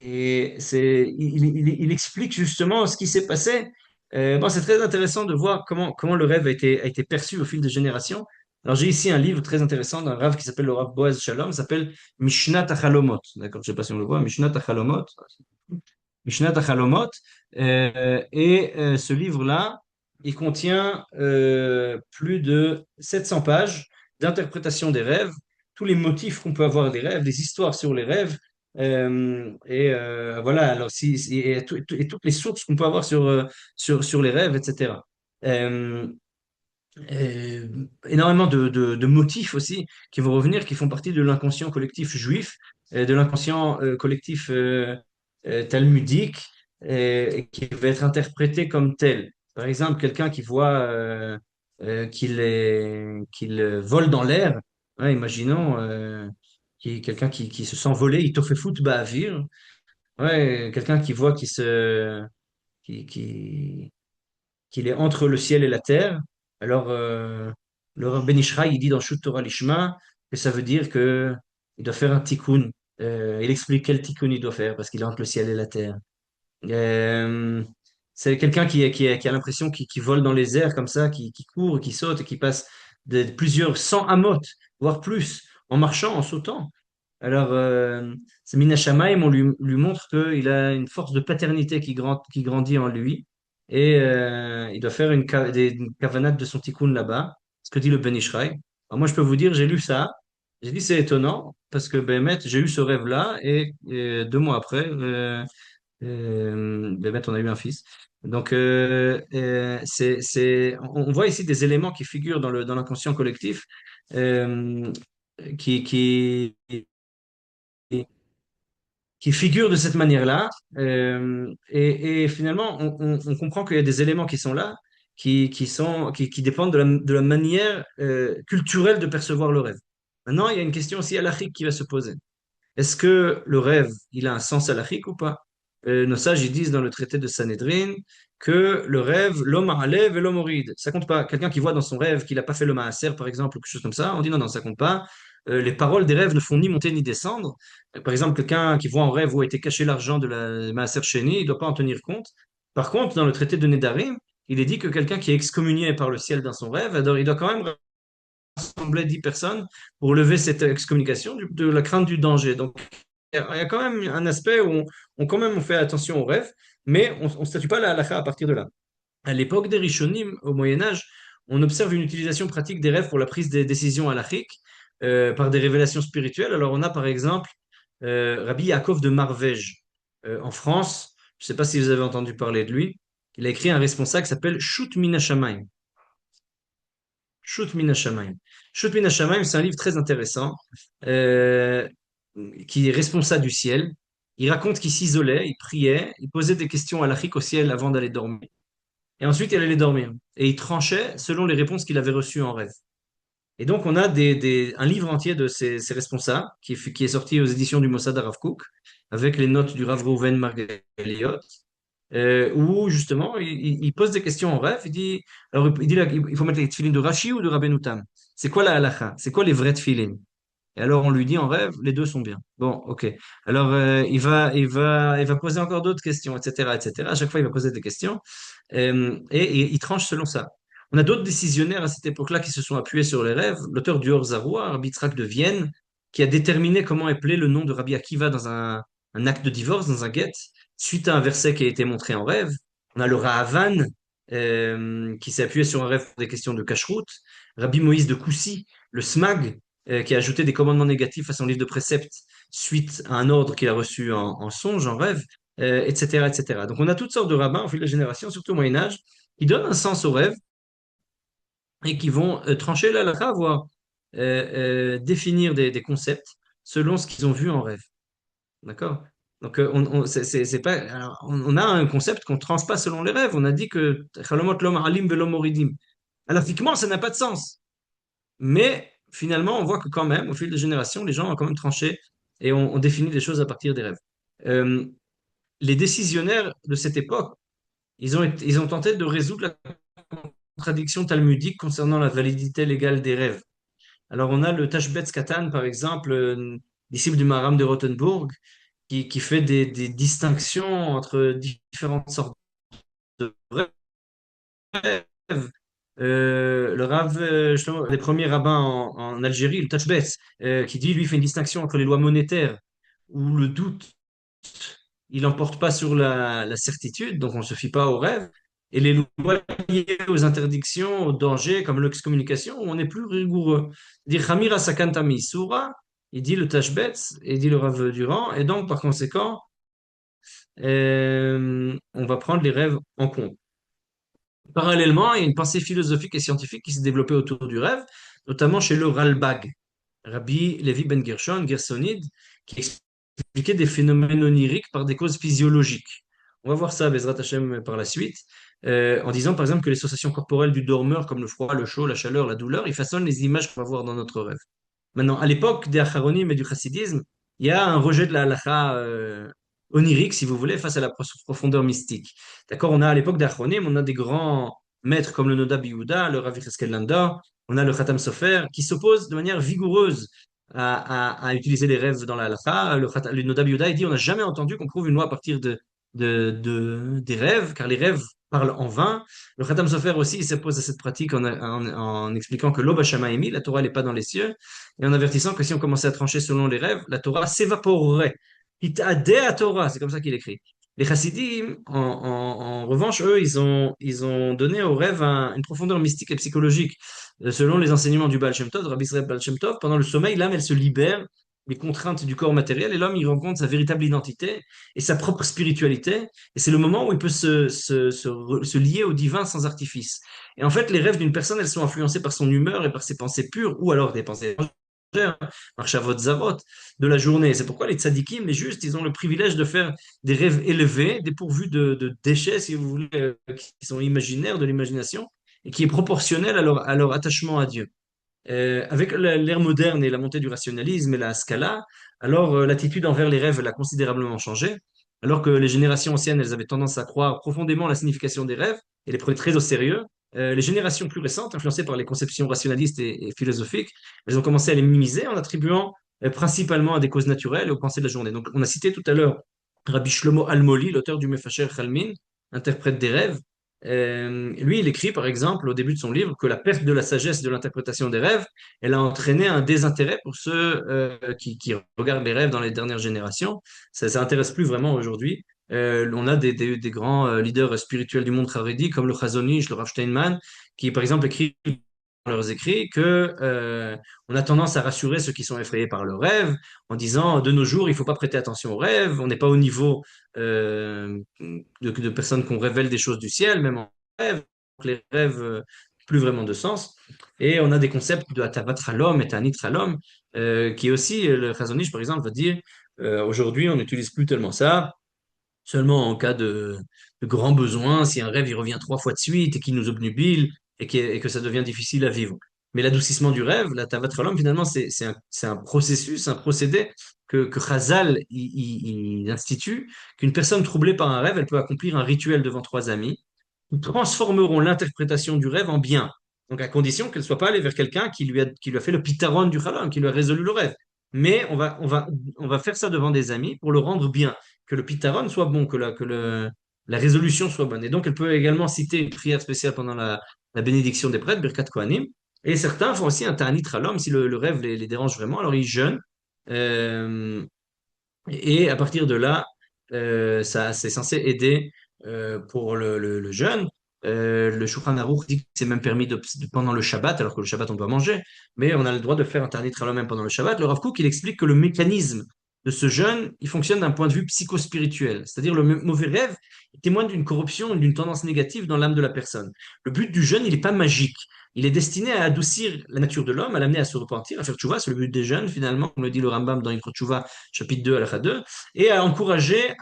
et il explique justement ce qui s'est passé. Bon, c'est très intéressant de voir comment le rêve a été perçu au fil des générations. Alors, j'ai ici un livre très intéressant d'un rave qui s'appelle le Rav Boaz Shalom, ça s'appelle Mishnat HaChalomot. D'accord, je ne sais pas si on le voit, Mishnat HaChalomot. Mishnat HaChalomot. Et ce livre-là, il contient plus de 700 pages d'interprétation des rêves, tous les motifs qu'on peut avoir des rêves, des histoires sur les rêves. Voilà, alors et toutes les sources qu'on peut avoir sur les rêves, etc. Euh, euh, Énormément de motifs aussi qui vont revenir, qui font partie de l'inconscient collectif juif, de l'inconscient collectif talmudique, et qui va être interprété comme tel. Par exemple, quelqu'un qui voit qu'il vole dans l'air, hein, imaginons quelqu'un qui se sent voler, il te fait foutre ba'avir. Ouais, quelqu'un qui voit qui, qui, qu'il est entre le ciel et la terre. Alors, le Rav Ben Ishraï, il dit dans Shut Torah Lishma que ça veut dire que il doit faire un tikkun. Il explique quel tikkun il doit faire parce qu'il est entre le ciel et la terre. Euh, c'est quelqu'un qui a l'impression qu'il vole dans les airs comme ça, qui court, qui saute et qui passe de plusieurs cent amot, voire plus, en marchant, en sautant. Alors, c'est Mina Shamaim, on lui montre qu'il a une force de paternité qui grandit en lui et il doit faire une kavanat de son tikkun là-bas, ce que dit le Ben Ishraï. Alors moi, je peux vous dire, j'ai lu ça, j'ai dit c'est étonnant parce que Bémet, j'ai eu ce rêve-là et 2 mois après, Bémet, on a eu un fils. Donc, on voit ici des éléments qui figurent dans l'inconscient collectif euh, qui figure de cette manière-là. Et finalement, on comprend qu'il y a des éléments qui sont là, qui dépendent de la manière culturelle de percevoir le rêve. Maintenant, il y a une question aussi halachique qui va se poser. Est-ce que le rêve, il a un sens halachique ou pas? Nos sages, ils disent dans le traité de Sanhedrin que le rêve, l'homme enlève et l'homme oride. Ça compte pas. Quelqu'un qui voit dans son rêve qu'il n'a pas fait le maaser, par exemple, ou quelque chose comme ça, on dit non, non, ça compte pas. Les paroles des rêves ne font ni monter ni descendre. Par exemple, quelqu'un qui voit en rêve où a été caché l'argent de la maaser chéni, il ne doit pas en tenir compte. Par contre, dans le traité de Nedarim, il est dit que quelqu'un qui est excommunié par le ciel dans son rêve, alors il doit quand même rassembler 10 personnes pour lever cette excommunication de la crainte du danger. Donc, il y a quand même un aspect où quand même on fait attention aux rêves, mais on ne statue pas la halakha à partir de là. À l'époque des Rishonim, au Moyen Âge, on observe une utilisation pratique des rêves pour la prise des décisions halachiques par des révélations spirituelles. Alors on a par exemple Rabbi Yaakov de Marvège en France. Je ne sais pas si vous avez entendu parler de lui, Il a écrit un responsable qui s'appelle Shut Min HaShamayim. Shut Min HaShamayim. Shut Min HaShamayim, c'est un livre très intéressant euh, qui est responsable du ciel. Il raconte qu'il s'isolait, il priait, il posait des questions à l'Afrique au ciel avant d'aller dormir. Et ensuite, il allait dormir. Et il tranchait selon les réponses qu'il avait reçues en rêve. Et donc, on a un livre entier de ces responsables qui est sorti aux éditions du Mossad Arav Kook, avec les notes du Rav Reuven Margaliot, où justement, il pose des questions en rêve. Alors, il dit là, il faut mettre les tefilines de Rashi ou de Rabbeinu Tam. C'est quoi la halakha? C'est quoi les vrais tefilines? Et alors, on lui dit en rêve, les deux sont bien. Bon, ok. Alors, il va poser encore d'autres questions, etc., etc. À chaque fois, il va poser des questions. Et il tranche selon ça. On a d'autres décisionnaires à cette époque-là qui se sont appuyés sur les rêves. L'auteur du Or-Zaroua, Rabbi Yitzhak de Vienne, qui a déterminé comment appelait le nom de Rabbi Akiva dans un acte de divorce, dans un guet, suite à un verset qui a été montré en rêve. On a le Rahavan, qui s'est appuyé sur un rêve pour des questions de cacheroute. Rabbi Moïse de Koussi, le Smag, qui a ajouté des commandements négatifs à son livre de préceptes suite à un ordre qu'il a reçu en songe, en rêve, etc., etc. Donc on a toutes sortes de rabbins au fil des générations, surtout au Moyen Âge, qui donnent un sens au rêve et qui vont trancher la halakha, voire définir des concepts selon ce qu'ils ont vu en rêve. D'accord? Donc c'est pas, alors, on a un concept qu'on ne tranche pas selon les rêves. On a dit que Chalomot lom alim velom moridim. Halachiquement, ça n'a pas de sens. Mais finalement, on voit que quand même, au fil des générations, les gens ont quand même tranché et ont défini des choses à partir des rêves. Euh, les décisionnaires de cette époque, ils ont tenté de résoudre la contradiction talmudique concernant la validité légale des rêves. Alors, on a le Tashbetz Katan, par exemple, disciple du Maharam de Rothenburg, qui fait des distinctions entre différentes sortes de rêves. Le Rav, les premiers rabbins en Algérie, le Tashbetz, qui dit, lui, fait une distinction entre les lois monétaires, où le doute il n'emporte pas sur la certitude, donc on ne se fie pas aux rêves. Et les lois liées aux interdictions, aux dangers, comme l'excommunication, on est plus rigoureux. Il dit Khamira Sakantami Soura, il dit le Tashbetz, et il dit le Rav Durand, et donc par conséquent, on va prendre les rêves en compte. Parallèlement, il y a une pensée philosophique et scientifique qui s'est développée autour du rêve, notamment chez le Ralbag, Rabbi Levi Ben Gershon, Gersonide, qui expliquer des phénomènes oniriques par des causes physiologiques. On va voir ça, Bezrat Hashem, par la suite, en disant par exemple que les sensations corporelles du dormeur, comme le froid, le chaud, la chaleur, la douleur, ils façonnent les images qu'on va voir dans notre rêve. Maintenant, à l'époque des Acharonim et du Chassidisme, il y a un rejet de la halakha onirique, si vous voulez, face à la profondeur mystique. D'accord? On a à l'époque des Acharonim, on a des grands maîtres comme le Noda Biyuda, le Rav Yecheskel Landa, on a le Khatam Sofer, qui s'opposent de manière vigoureuse à utiliser les rêves dans la halakha. Le Noda Biyuda, il dit on n'a jamais entendu qu'on prouve une loi à partir des rêves, car les rêves parlent en vain. Le Khatam Sofer aussi, il s'oppose à cette pratique en expliquant que l'Oba Shamaimi, la Torah, n'est pas dans les cieux, et en avertissant que si on commençait à trancher selon les rêves, la Torah s'évaporerait. Itadea Torah, c'est comme ça qu'il écrit. Les Chassidim, en revanche, eux, ils ont donné aux rêves une profondeur mystique et psychologique. Selon les enseignements du Baal Shem Tov, Rabbi Israël Baal Shem Tov, pendant le sommeil, l'âme, elle se libère des contraintes du corps matériel et l'homme, il rencontre sa véritable identité et sa propre spiritualité. Et c'est le moment où il peut se lier au divin sans artifice. Et en fait, les rêves d'une personne, elles sont influencées par son humeur et par ses pensées pures ou alors des pensées par Shavot Zarot de la journée. C'est pourquoi les tzadikim, les justes, ils ont le privilège de faire des rêves élevés, dépourvus de déchets, si vous voulez, qui sont imaginaires, de l'imagination, et qui est proportionnel à leur attachement à Dieu. Avec l'ère moderne et la montée du rationalisme et la scala, alors l'attitude envers les rêves elle a considérablement changé. Alors que les générations anciennes, elles avaient tendance à croire profondément la signification des rêves et les prenaient très au sérieux. Les générations plus récentes, influencées par les conceptions rationalistes et philosophiques, elles ont commencé à les minimiser en attribuant principalement à des causes naturelles et aux pensées de la journée. Donc, on a cité tout à l'heure Rabbi Shlomo Almoli, l'auteur du Mefacher Chalmin, interprète des rêves. Lui, il écrit, par exemple, au début de son livre, que la perte de la sagesse de l'interprétation des rêves, elle a entraîné un désintérêt pour ceux qui regardent les rêves dans les dernières générations. Ça n'intéresse plus vraiment aujourd'hui. On a des grands leaders spirituels du monde Haredi, comme le Chazon Ish, le Rav Steinman, qui, par exemple, écrit leurs écrits que on a tendance à rassurer ceux qui sont effrayés par le rêve en disant de nos jours, il ne faut pas prêter attention aux rêves, on n'est pas au niveau de personnes qu'on révèle des choses du ciel, même en rêve. Donc les rêves plus vraiment de sens. Et on a des concepts de Atavat Halom et Tanit Halom, qui aussi, le Chazon Ish, par exemple, va dire aujourd'hui, on n'utilise plus tellement ça. Seulement en cas de grand besoin, si un rêve il revient 3 fois de suite et qu'il nous obnubile et que ça devient difficile à vivre. Mais l'adoucissement du rêve, la Tavat Cholam, finalement, c'est un processus, un procédé que Chazal il institue, qu'une personne troublée par un rêve, elle peut accomplir un rituel devant 3 amis qui transformeront l'interprétation du rêve en bien. Donc à condition qu'elle ne soit pas allée vers quelqu'un qui lui a fait le pitaron du Cholam, qui lui a résolu le rêve. Mais on va faire ça devant des amis pour le rendre bien que le pitaron soit bon, la résolution soit bonne. Et donc, elle peut également citer une prière spéciale pendant la bénédiction des prêtres, Birkat Kohanim. Et certains font aussi un ta'anit halom si le rêve les dérange vraiment. Alors, ils jeûnent. Euh, et à partir de là, ça, c'est censé aider pour le jeûne. Le Shulchan Aruch dit que c'est même permis pendant le Shabbat, alors que le Shabbat on doit manger, mais on a le droit de faire un Tanit Ralom même pendant le Shabbat. Le Rav Kook, il explique que le mécanisme de ce jeûne, il fonctionne d'un point de vue psychospirituel, c'est-à-dire le mauvais rêve il témoigne d'une corruption, d'une tendance négative dans l'âme de la personne. Le but du jeûne, il n'est pas magique. Il est destiné à adoucir la nature de l'homme, à l'amener à se repentir, à faire tchouva, c'est le but des jeûnes finalement, comme le dit le Rambam dans Ilkhot Tchouva, chapitre 2, à 2, et à encourager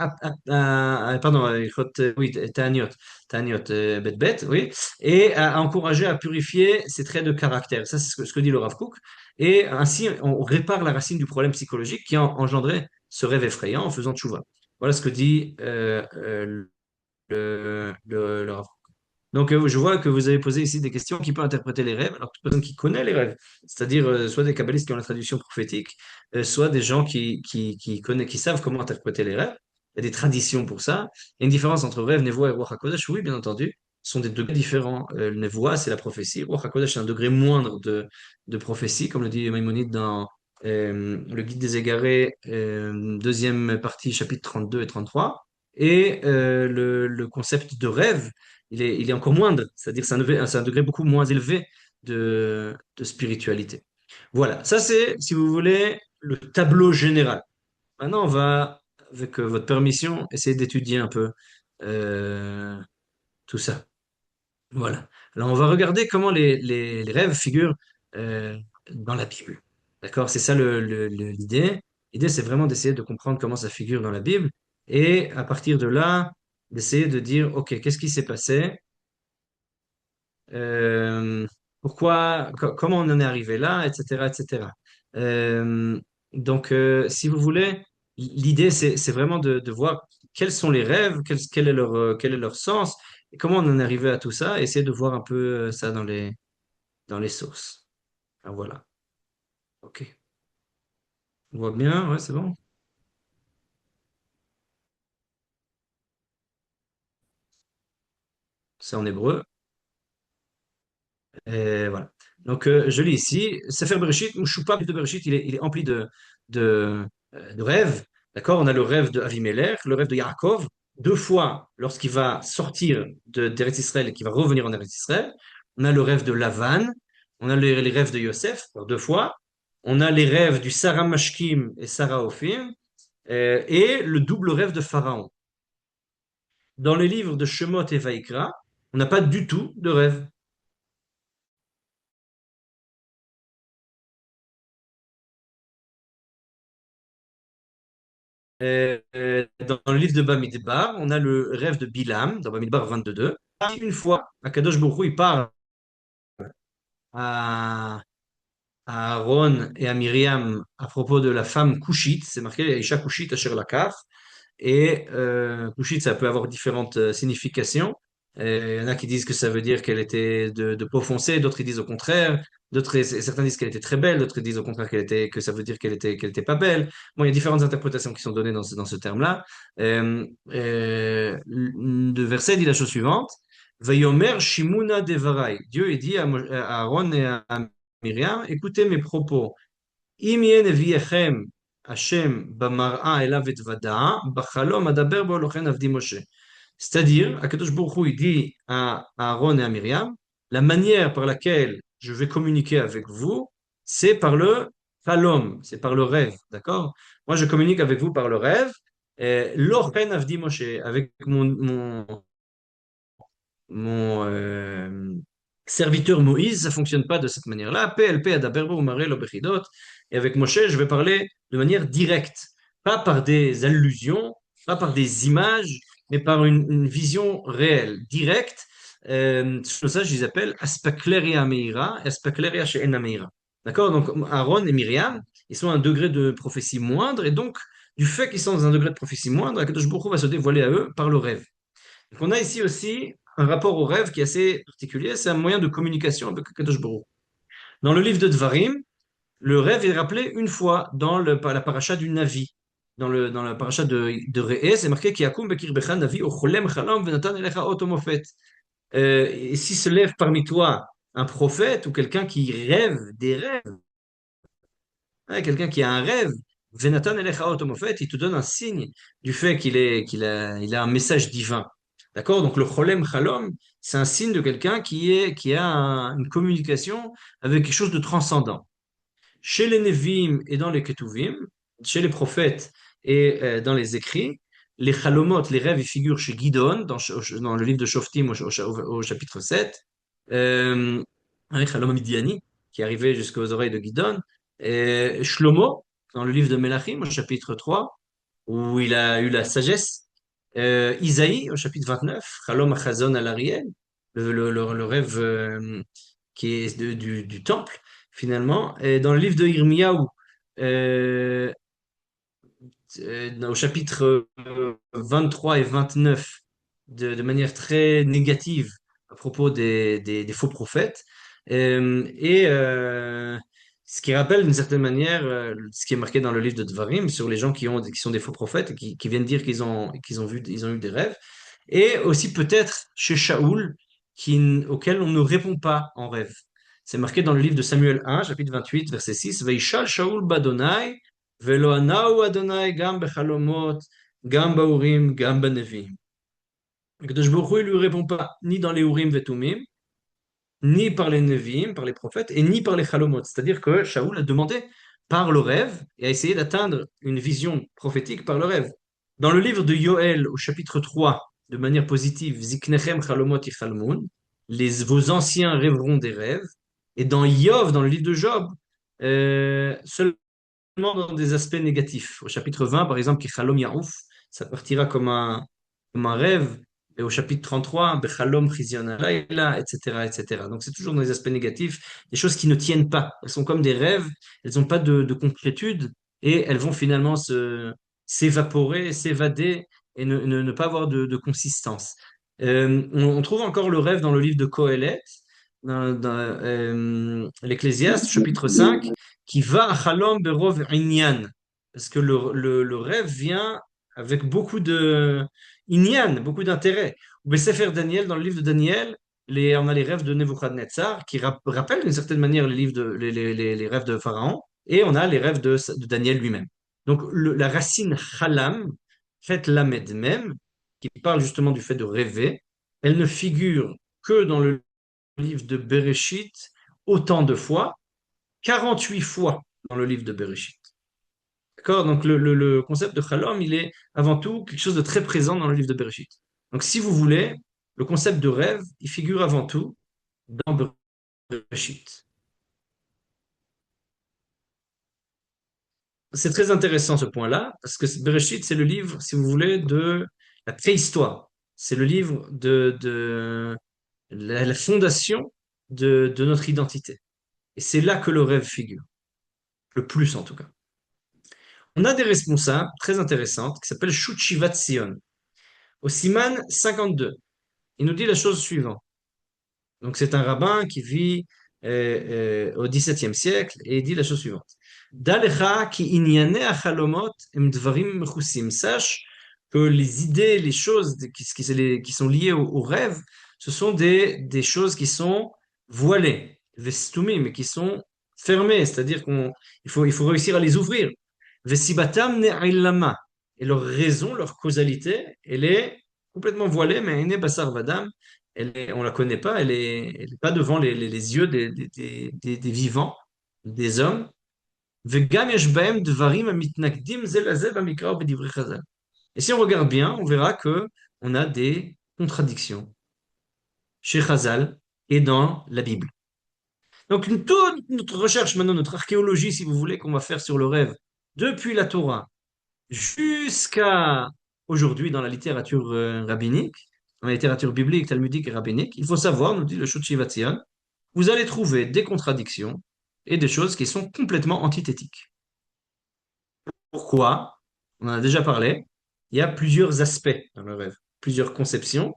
pardon, oui, Ta'aniot, Bet Bet, oui, et à encourager à purifier ses traits de caractère. Ça, c'est ce que dit le Rav Kook. Et ainsi, on répare la racine du problème psychologique qui a engendré ce rêve effrayant en faisant tchouva. Voilà ce que dit le Rav. Donc, je vois que vous avez posé ici des questions qui peuvent interpréter les rêves, alors toute personne qui connaît les rêves, c'est-à-dire soit des kabbalistes qui ont la traduction prophétique, soit des gens qui savent comment interpréter les rêves. Il y a des traditions pour ça. Il y a une différence entre rêve, névoie et Ruach HaKodesh, oui, bien entendu. Ce sont des degrés différents. Le névoie, c'est la prophétie. Ruach HaKodesh, c'est un degré moindre de prophétie, comme le dit Maïmonide dans le Guide des Égarés, deuxième partie, chapitre 32 et 33. Et le concept de rêve, il est encore moindre, c'est-à-dire c'est un degré beaucoup moins élevé de spiritualité. Voilà, ça c'est, si vous voulez, le tableau général. Maintenant, on va, avec votre permission, essayer d'étudier un peu euh, tout ça. Voilà. Alors, on va regarder comment les rêves figurent euh, dans la Bible. D'accord? C'est ça l'idée. L'idée, c'est vraiment d'essayer de comprendre comment ça figure dans la Bible et à partir de là, d'essayer de dire, OK, qu'est-ce qui s'est passé? euh, comment on en est arrivé là, etc., etc. Donc, si vous voulez, l'idée, c'est vraiment de voir quels sont les rêves, quel est leur sens, et comment on en est arrivé à tout ça, et essayer de voir un peu ça dans les sources. Ah, voilà. OK. On voit bien, ouais, c'est bon. C'est en hébreu. Et voilà. Donc, je lis ici, Sefer Bereshit, Mouchoupa de Bereshit, il est empli de rêves. D'accord? On a le rêve de Avimelech, le rêve de Yaakov, 2 fois lorsqu'il va sortir d'Eretz Israël et qu'il va revenir en Eretz Israël. On a le rêve de Lavan, on a les rêves de Yosef, 2 fois. On a les rêves du Sarah Mashkim et Sarah Ophim, et le double rêve de Pharaon. Dans les livres de Shemot et Vaïkra, on n'a pas du tout de rêve. Dans le livre de Bamidbar, on a le rêve de Bilam, dans Bamidbar 22. Une fois, Akadosh Baruch Hu, il parle à, à Aaron et à Myriam à propos de la femme couchite. C'est marqué Isha couchite asher lakach. Et couchite, ça peut avoir différentes significations. Il y en a qui disent que ça veut dire qu'elle était de peau foncée, d'autres ils disent au contraire. Certains disent qu'elle était très belle, d'autres disent au contraire que ça veut dire qu'elle était pas belle. Bon, il y a différentes interprétations qui sont données dans ce terme-là. Le verset dit la chose suivante. Vayomer Shimuna Devarai. Dieu il dit à Aaron et à Myriam, écoutez mes propos. Im yeneviechem Hashem b'mar'a elav etvada, b'chalom adaber bo Elochen avdi Moshe. C'est-à-dire, Akadosh Baruch Hu, il dit à Aaron et à Myriam, la manière par laquelle je vais communiquer avec vous, c'est par le halom, c'est par le rêve, d'accord? Moi, je communique avec vous par le rêve. L'ochen avdi Moshe, avec mon serviteur Moïse, ça fonctionne pas de cette manière-là. PLP adaberbo umare lo bechidot. Et avec Moshe, je vais parler de manière directe, pas par des allusions, pas par des images, mais par une vision réelle, directe. Sur ça, je les appelle aspakleria meira, aspakleria she'ena meira. D'accord? Donc, Aaron et Myriam, ils sont à un degré de prophétie moindre, et donc, du fait qu'ils sont dans un degré de prophétie moindre, Akadosh Baruch Hu va se dévoiler à eux par le rêve. Donc, on a ici aussi un rapport au rêve qui est assez particulier, c'est un moyen de communication avec Akadosh Baruch Hu. Dans le livre de Dvarim, le rêve est rappelé une fois dans la paracha du Navi. Dans la paracha de Re'eh, c'est marqué Kiakum bekir becha Navi ocholem chalam venatan elecha otomofet. Et si se lève parmi toi un prophète ou quelqu'un qui rêve des rêves, hein, quelqu'un qui a un rêve, venatan elecha otomofet, il te donne un signe du fait qu'il a un message divin. D'accord? Donc le cholem chalom, c'est un signe de quelqu'un qui a une communication avec quelque chose de transcendant. Chez les Nevi'im et dans les Ketuvim, chez les prophètes et dans les écrits, les Chalomot, les rêves, ils figurent chez Gidon, dans le livre de Shoftim au chapitre 7, avec Chalom Midiani, qui arrivait jusqu'aux oreilles de Gidon, et Shlomo, dans le livre de Melachim, au chapitre 3, où il a eu la sagesse, Isaïe, au chapitre 29, Chalom Achazon al Ariel, le rêve qui est du temple, finalement. Et dans le livre de Irmiyahu, euh, au chapitre 23 et 29, de manière très négative à propos des faux prophètes. Ce qui rappelle d'une certaine manière ce qui est marqué dans le livre de Dvarim sur les gens qui sont des faux prophètes et qui viennent dire qu'ils ont eu des rêves. Et aussi peut-être chez Shaoul, auquel on ne répond pas en rêve. C'est marqué dans le livre de Samuel 1, chapitre 28, verset 6. Veishal Shaoul badonai, velo anau Adonai gam bechalomot, gam baurim, gam banevim. Akadosh Baruch Hu, il lui répond pas ni dans les Urim vetumim, ni par les Nevi'im, par les prophètes, et ni par les Chalomot. C'est-à-dire que Shaoul a demandé par le rêve et a essayé d'atteindre une vision prophétique par le rêve. Dans le livre de Yoël, au chapitre 3, de manière positive, Ziknechem Chalomot Yichalmun, vos anciens rêveront des rêves. Et dans Yov, dans le livre de Job, seulement dans des aspects négatifs. Au chapitre 20, par exemple, Kichalom Yaouf, ça partira comme un rêve. Et au chapitre 33, Bechalom Chizyon Alayla, etc., etc. Donc c'est toujours dans les aspects négatifs, des choses qui ne tiennent pas. Elles sont comme des rêves, elles n'ont pas de concrétude et elles vont finalement s'évaporer, s'évader et ne pas avoir de consistance. On trouve encore le rêve dans le livre de Kohelet, dans l'Ecclésiaste, chapitre 5, qui va à Chalom Berov Inyan. Parce que le rêve vient avec beaucoup de Inyan, beaucoup d'intérêt. Ou Sefer Daniel, dans le livre de Daniel, on a les rêves de Nebuchadnezzar qui rappellent d'une certaine manière les rêves de Pharaon, et on a les rêves de Daniel lui-même. Donc la racine Chalam, fait Lamed même, qui parle justement du fait de rêver, elle ne figure que dans le livre de Bereshit autant de fois, 48 fois dans le livre de Bereshit. D'accord? Donc le concept de Chalom, il est avant tout quelque chose de très présent dans le livre de Bereshit. Donc si vous voulez, le concept de rêve, il figure avant tout dans Bereshit. C'est très intéressant ce point-là, parce que Bereshit, c'est le livre, si vous voulez, de la préhistoire. C'est le livre de la fondation de notre identité. Et c'est là que le rêve figure, le plus en tout cas. On a des responsables très intéressantes qui s'appellent Shuchivat Sion. Au Siman 52, il nous dit la chose suivante. Donc, c'est un rabbin qui vit au XVIIe siècle et il dit la chose suivante. Dalecha ki inyane achalomot em dvarim mechusim. Sache que les idées, les choses qui sont liées au rêve, ce sont des choses qui sont voilées, vestumim, mais qui sont fermées, c'est-à-dire qu'il faut réussir à les ouvrir. Vesibatam ne'ilama. Et leur raison, leur causalité, elle est complètement voilée, mais ene basar vadam, on la connaît pas, elle est pas devant les yeux des vivants, des hommes. וגם יש בהם דברים המתנגדים זה לזה במקרא ובדברי חז"ל. Et si on regarde bien, on verra que on a des contradictions chez Chazal et dans la Bible. Donc toute notre recherche maintenant, notre archéologie, si vous voulez, qu'on va faire sur le rêve, depuis la Torah jusqu'à aujourd'hui dans la littérature rabbinique, dans la littérature biblique, talmudique et rabbinique, il faut savoir, nous dit le Shut Tzion, vous allez trouver des contradictions et des choses qui sont complètement antithétiques. Pourquoi? On en a déjà parlé. Il y a plusieurs aspects dans le rêve, plusieurs conceptions.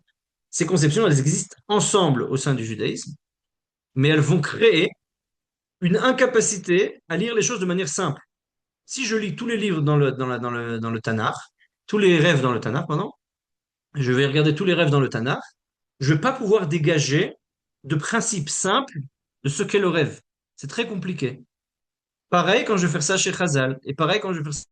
Ces conceptions, elles existent ensemble au sein du judaïsme, mais elles vont créer une incapacité à lire les choses de manière simple. Si je lis tous les livres dans le Tanakh, tous les rêves dans le Tanakh, pardon, je vais regarder tous les rêves dans le Tanakh, je ne vais pas pouvoir dégager de principes simples de ce qu'est le rêve. C'est très compliqué. Pareil quand je vais faire ça chez Chazal, et pareil quand je vais faire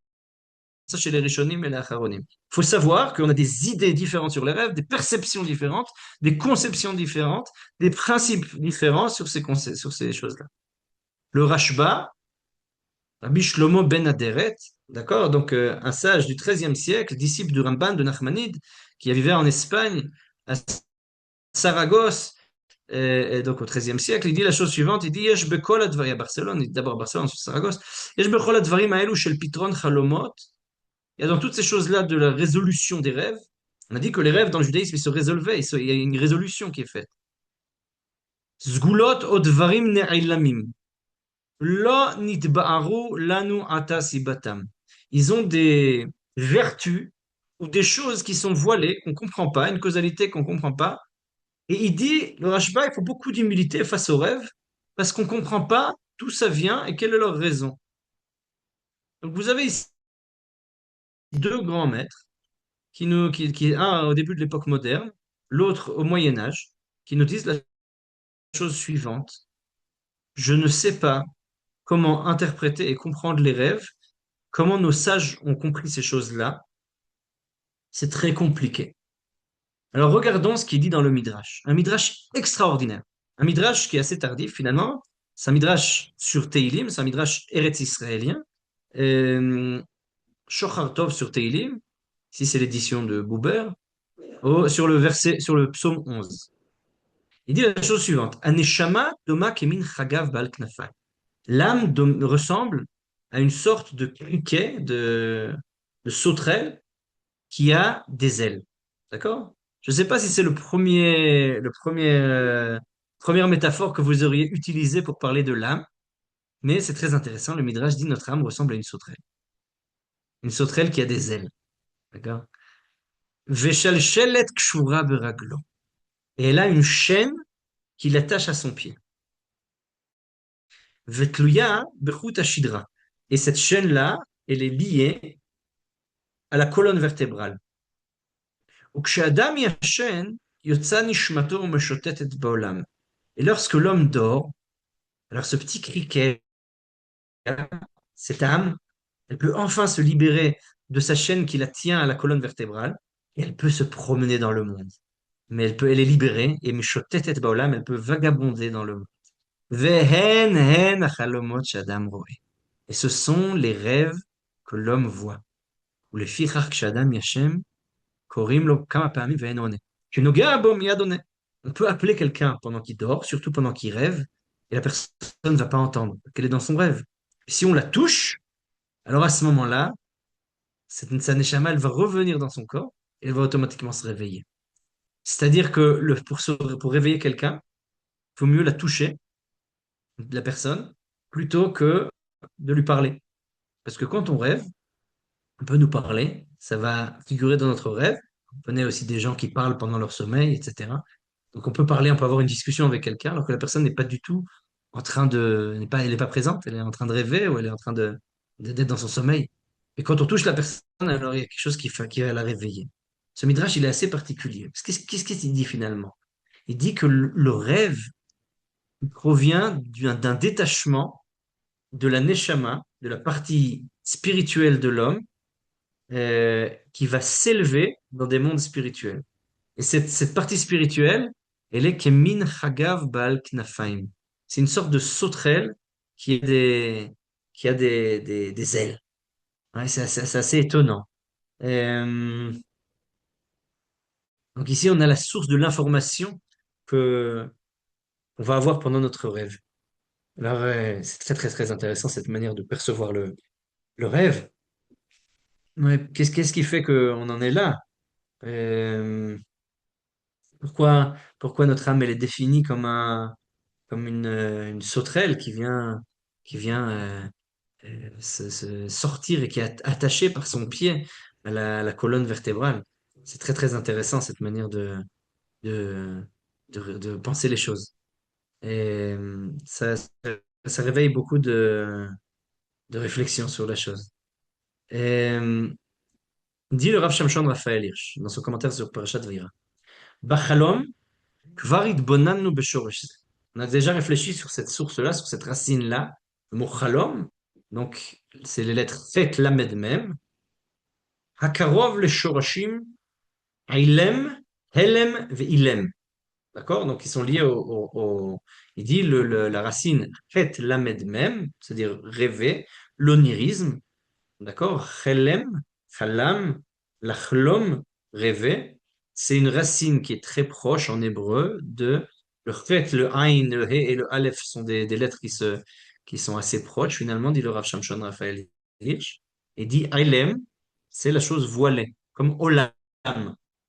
ça chez les Rishonim et les Acharonim. Il faut savoir qu'on a des idées différentes sur les rêves, des perceptions différentes, des conceptions différentes, des principes différents sur sur ces choses-là. Le Rashba, Rabbi Shlomo ben Aderet, d'accord, donc un sage du XIIIe siècle, disciple du Ramban de Nachmanide, qui vivait en Espagne, à Saragosse, et donc au XIIIe siècle, il dit la chose suivante, il dit Yesh bekol advarim à Barcelone, il dit d'abord Barcelone, ensuite Saragosse, Yesh bekol advarim haelu shel pitron chalomot. Il y a dans toutes ces choses-là de la résolution des rêves. On a dit que les rêves dans le judaïsme, ils se résolvaient, il y a une résolution qui est faite. Zgulot odvarim ne'ilamim. Lo nitba'aru lanu ata sibatam. Ils ont des vertus ou des choses qui sont voilées, qu'on ne comprend pas, une causalité qu'on ne comprend pas. Et il dit, le Rashba, il faut beaucoup d'humilité face aux rêves, parce qu'on ne comprend pas d'où ça vient et quelle est leur raison. Donc vous avez ici deux grands maîtres, un au début de l'époque moderne, l'autre au Moyen Âge, qui nous disent la chose suivante. Je ne sais pas comment interpréter et comprendre les rêves, comment nos sages ont compris ces choses-là. C'est très compliqué. Alors regardons ce qu'il dit dans le Midrash. Un Midrash extraordinaire. Un Midrash qui est assez tardif finalement. C'est un Midrash sur Teilim, c'est un Midrash Eretz israélien. Shochar Tov sur Teilim. Ici c'est l'édition de Buber. Sur le verset, sur le psaume 11. Il dit la chose suivante. Aneshama doma kemin chagav bal knafay. L'âme ressemble à une sorte de criquet, de sauterelle qui a des ailes. D'accord? Je ne sais pas si c'est première métaphore que vous auriez utilisée pour parler de l'âme, mais c'est très intéressant. Le Midrash dit notre âme ressemble à une sauterelle. Une sauterelle qui a des ailes. D'accord? Veshalshelet kshura beraglo. Et elle a une chaîne qui l'attache à son pied. Vetluya bechut ashidra. Et cette chaîne-là, elle est liée à la colonne vertébrale. וכשאדם ישן, יוצא נשמתו ומשוטטת בעולם. Et lorsque l'homme dort, alors ce petit criquet, cette âme, elle peut enfin se libérer de sa chaîne qui la tient à la colonne vertébrale et elle peut se promener dans le monde. Mais elle est libérée et משותתת בעולם, elle peut vagabonder dans le monde. והן הן החלומות שאדם רואה. Et ce sont les rêves que l'homme voit. ולפיכך כשאדם ישן, קוראים לו כמה פעמים ואין עונה. כשנוגע בו מיד עונה. On peut appeler quelqu'un pendant qu'il dort, surtout pendant qu'il rêve, et la personne ne va pas entendre qu'elle est dans son rêve. Et si on la touche, alors à ce moment-là, sa neshama, elle va revenir dans son corps et elle va automatiquement se réveiller. C'est-à-dire que pour réveiller quelqu'un, il faut mieux la toucher, la personne, plutôt que de lui parler. Parce que quand on rêve, on peut nous parler, ça va figurer dans notre rêve. On connaît aussi des gens qui parlent pendant leur sommeil, etc. Donc on peut parler, on peut avoir une discussion avec quelqu'un alors que la personne n'est pas du tout elle n'est pas présente, elle est en train de rêver ou elle est en train d'être dans son sommeil. Et quand on touche la personne, alors il y a quelque chose qui va la réveiller. Ce midrash, il est assez particulier. Qu'est-ce qu'il dit finalement? Il dit que le rêve provient d'un détachement de la neshama, de la partie spirituelle de l'homme, qui va s'élever dans des mondes spirituels. Et cette partie spirituelle, Elle est kemin chagav baal knafaim. C'est une sorte de sauterelle qui a des ailes. Ouais, c'est assez étonnant. Euh, donc ici, on a la source de l'information que on va avoir pendant notre rêve. Alors, c'est très, très, très intéressant cette manière de percevoir le rêve. Ouais, qu'est-ce qui fait qu'on en est là? Euh, pourquoi notre âme, elle est définie comme une sauterelle qui vient se sortir et qui est attachée par son pied à la colonne vertébrale. C'est très, très intéressant cette manière de, de penser les choses. Et ça réveille beaucoup de réflexion sur la chose. Et, dit le Rav Shamshon Raphaël Hirsch dans son commentaire sur Parashat Vayera. Bachalom, kvar itbonannu beshorosh. On a déjà réfléchi sur cette source-là, sur cette racine-là, le mot chalom. Donc, c'est les lettres Fet, Lamed, Mem. Hakarov le shorashim, Ailem, Helem, Veilem. D'accord? Donc, ils sont liés il dit la racine Het Lamed Mem, c'est-à-dire rêver, l'onirisme. D'accord? Chelem, chalam, lachlom, rêver. C'est une racine qui est très proche en hébreu de le chet, le ain, le he et le aleph sont des lettres qui sont assez proches, finalement, dit le Rav Shamshon Raphaël Hirsch. Et dit ailem, c'est la chose voilée, comme olam,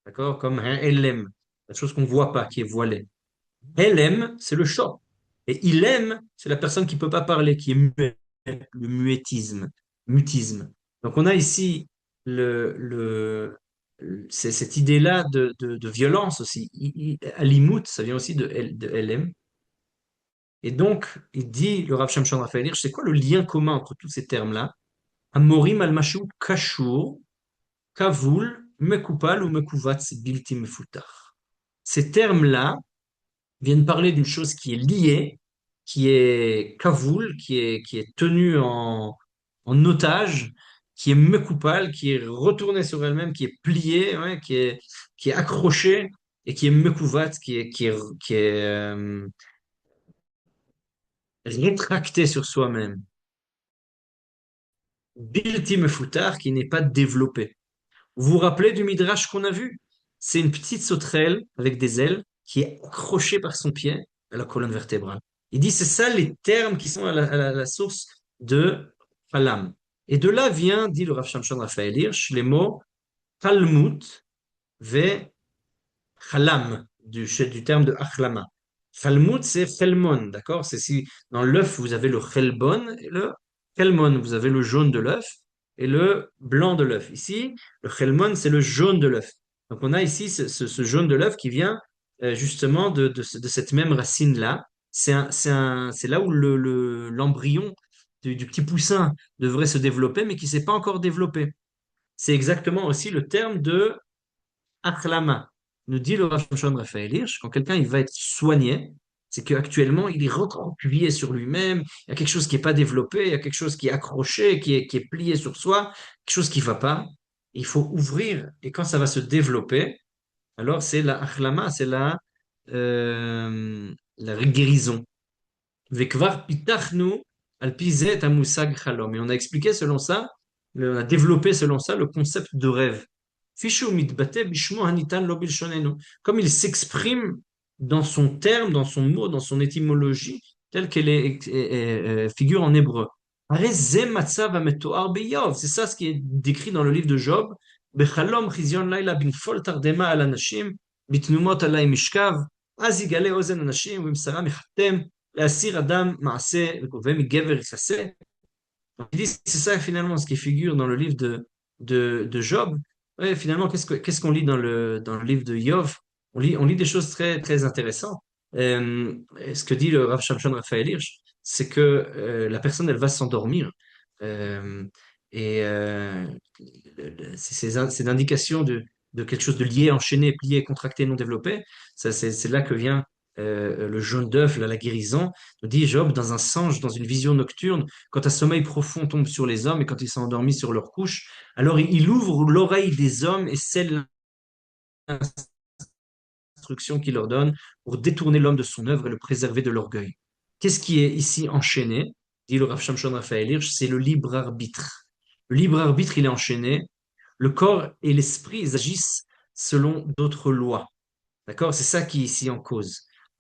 d'accord? Comme un elem, la chose qu'on ne voit pas, qui est voilée. Elem, c'est le chat. Et ilem, c'est la personne qui ne peut pas parler, qui est muette, le mutisme. Donc on a ici c'est cette idée-là de violence aussi. Alimut, ça vient aussi de LM. Et donc, il dit, le Rav Shamshon Raphaël Hirsch, c'est quoi le lien commun entre tous ces termes-là? Amorim al-mashou kashur, kavul, mekupal ou mekuvatz bilti mefutach. Ces termes-là viennent parler d'une chose qui est liée, qui est kavoul, qui est tenue en otage, qui est mekoupal, qui est retournée sur elle-même, qui est pliée, ouais, qui est accrochée et qui est mekouvat, qui est rétractée sur soi-même. Bilti mefutar, qui n'est pas développée. Vous vous rappelez du midrash qu'on a vu? C'est une petite sauterelle avec des ailes qui est accrochée par son pied à la colonne vertébrale. Il dit c'est ça les termes qui sont à la source de Halam. Et de là vient, dit le Rav Shamshon Raphaël Hirsch, les mots Talmud ve Halam, du terme de Achlama. Talmud, c'est Chelmon, d'accord? C'est si dans l'œuf, vous avez le Chelbon et le Chelmon, vous avez le jaune de l'œuf et le blanc de l'œuf. Ici, le Chelmon, c'est le jaune de l'œuf. Donc on a ici ce jaune de l'œuf qui vient justement de cette même racine-là. C'est là où l'embryon du petit poussin devrait se développer, mais qui ne s'est pas encore développé. C'est exactement aussi le terme de Achlama. Nous dit le Rav Shimshon Raphaël Hirsch, quand quelqu'un il va être soigné, c'est qu'actuellement il est recroquevillé sur lui-même, il y a quelque chose qui n'est pas développé, il y a quelque chose qui est accroché, qui est plié sur soi, quelque chose qui ne va pas. Il faut ouvrir, et quand ça va se développer, alors c'est la Achlama, c'est la guérison. Vekvar pitachnu al pizet amusag chalom. Et on a expliqué selon ça, on a développé selon ça le concept de rêve. Fishu mitbate bishmo hanitan lo bilshonenu. Comme il s'exprime dans son terme, dans son mot, dans son étymologie, telle qu'elle figure en hébreu. Are ze matzav hametoar beYov. C'est ça ce qui est décrit dans le livre de Job. Bechalom chizion laila binfol tardema al anashim, bitnumot alay mishkav, az yigale ozen anashim, vimsara michatem, Asir Adam Maaseh, Gever Chasseh. Il dit c'est ça finalement ce qui figure dans le livre de Job. Ouais, finalement, qu'est-ce qu'on lit dans le livre de Yov? On lit des choses très, très intéressantes. Ce que dit le Rav Shamshon Raphaël Hirsch, c'est que la personne, elle va s'endormir. Euh, et c'est l'indication de quelque chose de lié, enchaîné, plié, contracté, non développé. Ça, c'est là que vient le jaune d'œuf, la guérison. Nous dit Job, dans un songe, dans une vision nocturne, quand un sommeil profond tombe sur les hommes et quand ils sont endormis sur leur couche, alors il ouvre l'oreille des hommes et scelle instructions qu'il leur donne pour détourner l'homme de son œuvre et le préserver de l'orgueil. Qu'est-ce qui est ici enchaîné? Dit le Rav Shamshon Raphaël Hirsch, c'est le libre arbitre. Le libre arbitre, il est enchaîné. Le corps et l'esprit, ils agissent selon d'autres lois. D'accord? C'est ça qui est ici en cause.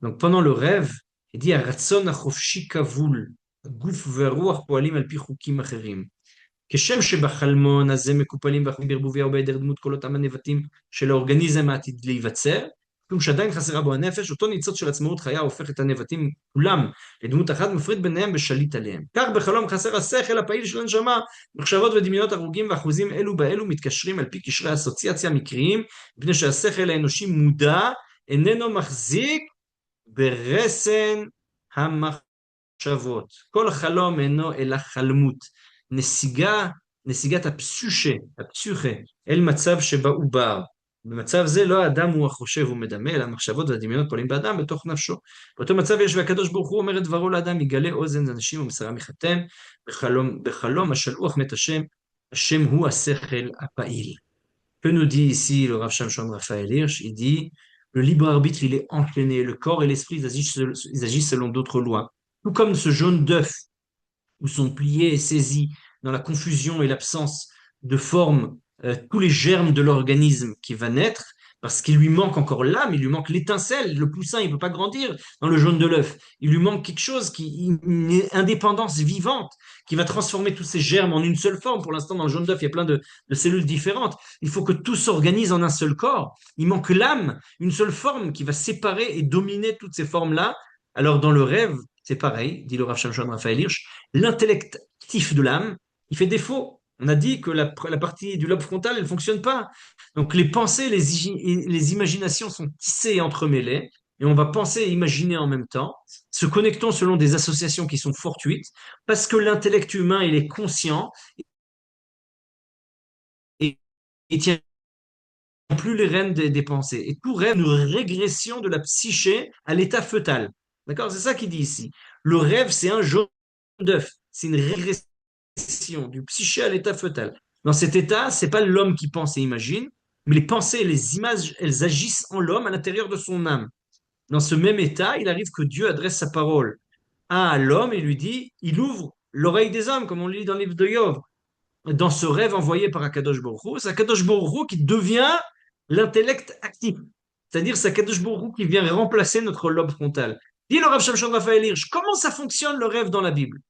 Donc pendant le rêve, il dit Aratson achofshi kavul, guf veruach poalim al pi chukim acherim. כשם שבחלמון הזה מקופלים בערבוביה ובהיעדר דמות כל אותם הנבטים של האורגניזם העתיד להיווצר, כלום שעדיין חסרה בו הנפש, אותו ניצוץ של עצמאות חיה הופך את הנבטים כולם לדמות אחת, מפריד ביניהם ושליט עליהם. כך בחלום חסר השכל הפעיל של הנשמה, מחשבות ודמיונות הרוגים ואחוזים אלו באלו מתקשרים על פי קשרי אסוציאציה מקריים, מפני שהשכל האנושי מודע, איננו מחזיק ברסן המחשבות. כל חלום אינו אלא חלמות. נסיגה, נסיגת הפסושה, אל מצב שבה עובר. במצב זה לא האדם הוא החושב ומדמה, אלא המחשבות והדמיונות פועלים באדם בתוך נפשו. באותו מצב יש והקדוש ברוך הוא אומר את דברו לאדם, יגלה אוזן אנשים ומסרה מחתם, בחלום השלוח מת השם, השם הוא השכל הפעיל. Que nous dit ici le Rav Shamshon Raphaël Hirsch? Il dit, le libre arbitre, il est enchaîné, le corps et l'esprit, ils agissent selon d'autres lois. Tout comme ce jaune d'œuf, où sont pliés et saisis dans la confusion et l'absence de forme tous les germes de l'organisme qui va naître, parce qu'il lui manque encore l'âme, il lui manque l'étincelle, le poussin, il ne peut pas grandir dans le jaune de l'œuf. Il lui manque quelque chose, une indépendance vivante, qui va transformer tous ces germes en une seule forme. Pour l'instant, dans le jaune d'œuf, il y a plein de cellules différentes. Il faut que tout s'organise en un seul corps. Il manque l'âme, une seule forme qui va séparer et dominer toutes ces formes-là. Alors, dans le rêve, c'est pareil, dit le Rav Shamshon Raphaël Hirsch, l'intellect actif de l'âme, il fait défaut. On a dit que la partie du lobe frontal, elle ne fonctionne pas. Donc les pensées, les imaginations sont tissées et entremêlées, et on va penser et imaginer en même temps, se connectant selon des associations qui sont fortuites, parce que l'intellect humain, il est conscient, et il tient plus les rênes des pensées. Et tout rêve une régression de la psyché à l'état fœtal. D'accord? C'est ça qu'il dit ici. Le rêve, c'est un jaune d'œuf. C'est une régression du psyché à l'état fœtal. Dans cet état, c'est pas l'homme qui pense et imagine, mais les pensées et les images, elles agissent en l'homme à l'intérieur de son âme. Dans ce même état, il arrive que Dieu adresse sa parole à l'homme et lui dit, il ouvre l'oreille des hommes, comme on le lit dans le livre de Yov. Dans ce rêve envoyé par Akadosh Baruch Hu, c'est Akadosh Baruch Hu qui devient l'intellect actif. C'est-à-dire c'est Akadosh Baruch Hu qui vient remplacer notre lobe frontal. Dit le Rav Shamshon Raphaël Hirsch, comment ça fonctionne le rêve dans la Bible?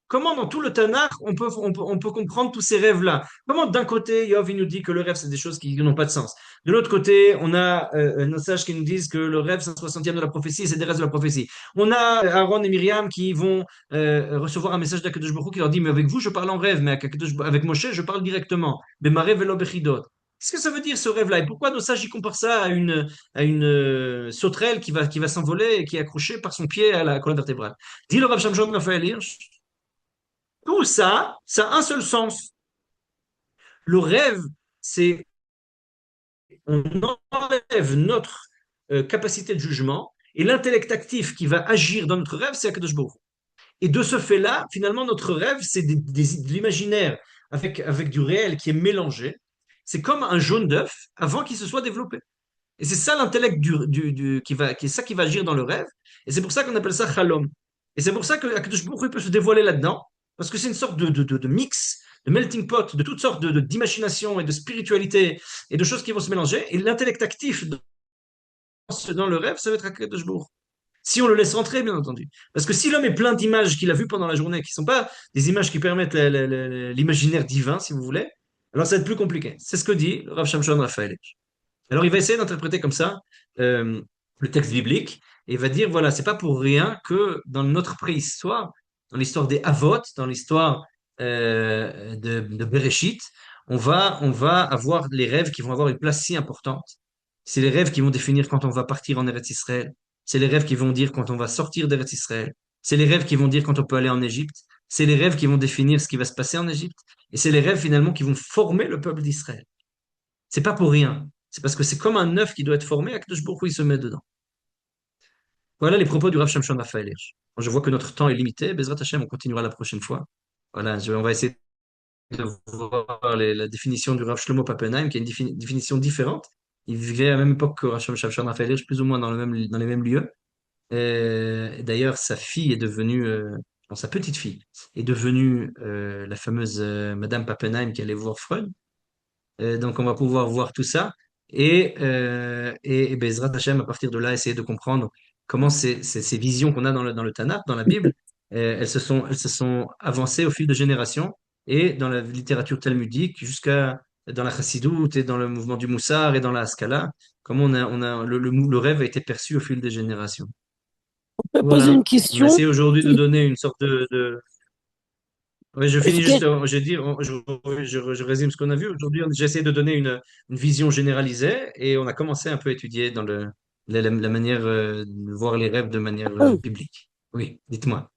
Comment dans tout le Tanakh on peut comprendre tous ces rêves-là? Comment d'un côté, Yov il nous dit que le rêve c'est des choses qui n'ont pas de sens. De l'autre côté, on a nos sages qui nous disent que le rêve c'est un soixantième de la prophétie et c'est des restes de la prophétie. On a Aaron et Myriam qui vont recevoir un message d'Akadosh Baruch Hu qui leur dit mais avec vous je parle en rêve, mais avec Moshe je parle directement. Mais ma rêve Qu'est-ce que ça veut dire ce rêve-là? Et pourquoi nos sages ils comparent ça à une sauterelle qui va s'envoler et qui est accrochée par son pied à la colonne vertébrale? Dit le Rav Shamshon Raphaël Hirsch, tout ça, ça a un seul sens. Le rêve, c'est on enlève notre capacité de jugement et l'intellect actif qui va agir dans notre rêve, c'est Akadosh Baruch Hu. Et de ce fait-là, finalement, notre rêve, c'est de l'imaginaire avec du réel qui est mélangé. C'est comme un jaune d'œuf avant qu'il se soit développé. Et c'est ça l'intellect qui va agir dans le rêve. Et c'est pour ça qu'on appelle ça chalom. Et c'est pour ça que Akadosh Baruch Hu peut se dévoiler là-dedans, parce que c'est une sorte de mix, de melting pot, de toutes sortes d'imagination et de spiritualité et de choses qui vont se mélanger. Et l'intellect actif dans le rêve, ça va être Akadosh Baruch Hu. Si on le laisse rentrer, bien entendu. Parce que si l'homme est plein d'images qu'il a vues pendant la journée, qui ne sont pas des images qui permettent l'imaginaire divin, si vous voulez, alors ça va être plus compliqué. C'est ce que dit le Rav Shamshon Raphaël. Alors il va essayer d'interpréter comme ça le texte biblique et il va dire voilà, c'est pas pour rien que dans notre préhistoire, dans l'histoire des Havot, dans l'histoire de Bereshit, on va avoir les rêves qui vont avoir une place si importante. C'est les rêves qui vont définir quand on va partir en Eretz Israël. C'est les rêves qui vont dire quand on va sortir d'Eretz Israël. C'est les rêves qui vont dire quand on peut aller en Égypte. C'est les rêves qui vont définir ce qui va se passer en Égypte. Et c'est les rêves finalement qui vont former le peuple d'Israël. C'est pas pour rien. C'est parce que c'est comme un œuf qui doit être formé, Akadosh Baruch Hu, il se met dedans. Voilà les propos du Rav Shamshon Raphaël Hirsch. Bon, je vois que notre temps est limité. Bezrat Hashem, on continuera la prochaine fois. Voilà, on va essayer de voir la définition du Rav Shlomo Pappenheim, qui est une définition différente. Il vivait à la même époque que Racham Shabshon Raphaël Hirsch, plus ou moins dans les mêmes lieux. D'ailleurs, sa fille est devenue, non, sa petite fille est devenue la fameuse Madame Pappenheim qui allait voir Freud. Donc, on va pouvoir voir tout ça et Bezrat Hashem, à partir de là, essayer de comprendre comment ces visions qu'on a dans le Tanakh, dans la Bible, elles se sont avancées au fil de générations et dans la littérature talmudique jusqu'à dans la Chassidoute et dans le mouvement du Moussar et dans la Haskalah, comment le rêve a été perçu au fil des générations. On peut poser une Voilà. On question. essaie aujourd'hui de donner une sorte Oui, je Est-ce finis que, juste, j'ai dit, je résume ce qu'on a vu. Aujourd'hui, j'essaie de donner une vision généralisée et on a commencé un peu à étudier dans la manière de voir les rêves de manière biblique. Oui, dites-moi.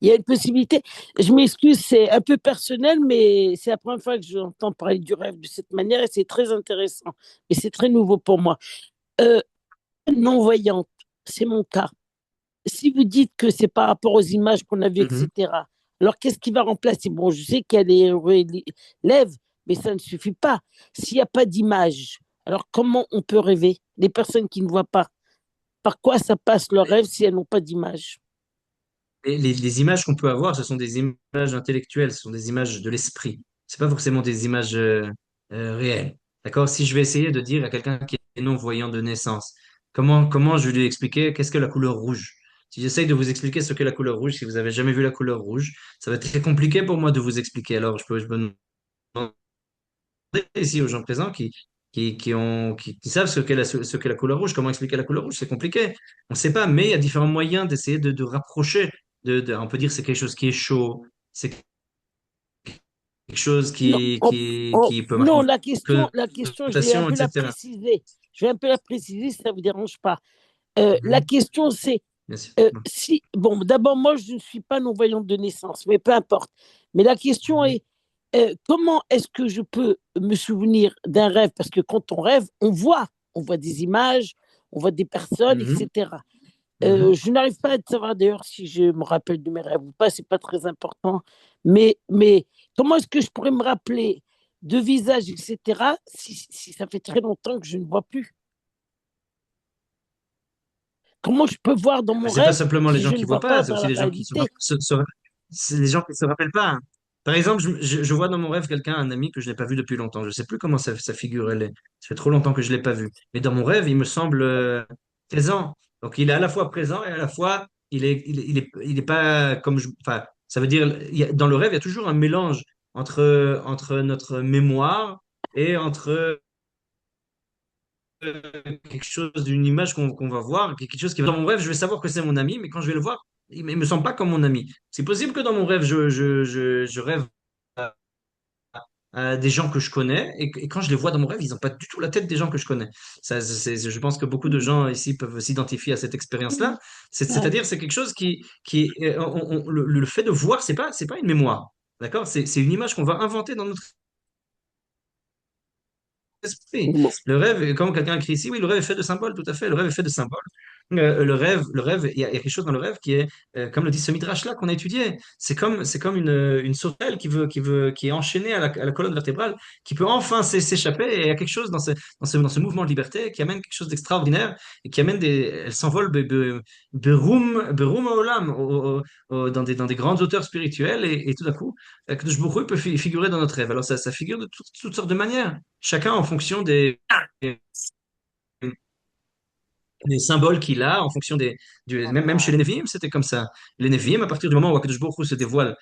il y a une possibilité. Je m'excuse, c'est un peu personnel, mais c'est la première fois que j'entends parler du rêve de cette manière et c'est très intéressant. Et c'est très nouveau pour moi. Euh, Non-voyante, c'est mon cas. Si vous dites que c'est par rapport aux images qu'on a vues, Mhm. etc., alors qu'est-ce qui va remplacer? Bon, je sais qu'il y a des rêves, mais ça ne suffit pas. S'il n'y a pas d'image, alors comment on peut rêver? Les personnes qui ne voient pas, par quoi ça passe leur rêve si elles n'ont pas d'image? Et les images qu'on peut avoir, ce sont des images intellectuelles, ce sont des images de l'esprit. C'est pas forcément des images réelles. D'accord? Si je vais essayer de dire à quelqu'un qui est non-voyant de naissance, comment je vais lui expliquer qu'est-ce que la couleur rouge? Si j'essaye de vous expliquer ce qu'est la couleur rouge, si vous avez jamais vu la couleur rouge, ça va être très compliqué pour moi de vous expliquer. Alors, je peux demander ici aux gens présents qui savent ce qu'est la couleur rouge, comment expliquer la couleur rouge, c'est compliqué. On ne sait pas, mais il y a différents moyens d'essayer de rapprocher. On peut dire que c'est quelque chose qui est chaud, c'est quelque chose Non, qui peut marquer non, une la question, je vais un connotation, peu la etc. préciser. Je vais un peu la préciser si ça ne vous dérange pas. La Mhm. question, c'est Bien sûr. si, bon, d'abord, moi, je ne suis pas non-voyante de naissance, mais peu importe. Mais la question Mhm. est, comment est-ce que je peux me souvenir d'un rêve? Parce que quand on rêve, on voit des images, on voit des personnes, Mhm. etc. Mhm. Je n'arrive pas à savoir d'ailleurs si je me rappelle de mes rêves ou pas, c'est pas très important. Comment est-ce que je pourrais me rappeler de visage, etc., si ça fait très longtemps que je ne vois plus? Comment je peux voir dans Mais mon c'est pas rêve simplement les si gens je qui ne voient vois pas, pas c'est dans aussi la les gens réalité? c'est les gens qui se rappellent pas. Par exemple, je vois dans mon rêve quelqu'un, un ami que je n'ai pas vu depuis longtemps. Je sais plus comment sa figure elle est. Ça fait trop longtemps que je l'ai pas vu. Mais dans mon rêve, il me semble présent. Donc il est à la fois présent et à la fois il est pas comme enfin, ça veut dire dans le rêve, il y a toujours un mélange entre notre mémoire et entre quelque chose d'une image qu'on va voir, quelque chose qui dans mon rêve, je vais savoir que c'est mon ami, mais quand je vais le voir, il me semble pas comme mon ami. C'est possible que dans mon rêve, je rêve à des gens que je connais et quand je les vois dans mon rêve, ils n'ont pas du tout la tête des gens que je connais. Je pense que beaucoup de gens ici peuvent s'identifier à cette expérience-là. Ouais. C'est-à-dire, c'est quelque chose le fait de voir, c'est pas une mémoire. D'accord? C'est une image qu'on va inventer dans notre esprit. Bon. Le rêve, comme quelqu'un écrit ici, oui, le rêve est fait de symboles, tout à fait. Le rêve est fait de symboles. Le rêve, il y a quelque chose dans le rêve qui est, comme le dit ce midrash-là qu'on a étudié, c'est comme une sauterelle qui est enchaînée à la colonne vertébrale, qui peut enfin s'échapper, et il y a quelque chose dans ce mouvement de liberté qui amène quelque chose d'extraordinaire et qui amène elle s'envole beroum olam, dans des grandes hauteurs spirituelles, et tout d'un coup, Kadosh Baruch Hu peut figurer dans notre rêve. Alors ça figure de toutes sortes de manières, chacun en fonction des symboles qu'il a, en fonction même chez les Nevi'im, c'était comme ça. Les Nevi'im, à partir du moment où Akadosh Baruch Hu se dévoile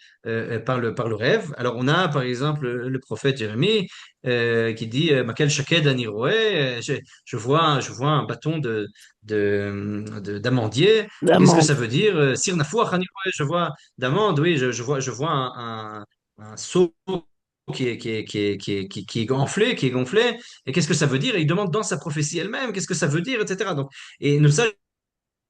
par le rêve, alors on a par exemple le prophète Jérémie qui dit Makel Shaked Ani Roé, je vois un bâton d'amandier. Qu'est-ce que L'amande. ça veut dire? Sir Nafouach Ani Roé, je vois d'amande, oui, je vois un seau qui est gonflé, qui est gonflé. Et qu'est-ce que ça veut dire? Et il demande dans sa prophétie elle-même, qu'est-ce que ça veut dire, etc. Donc, et nous ça,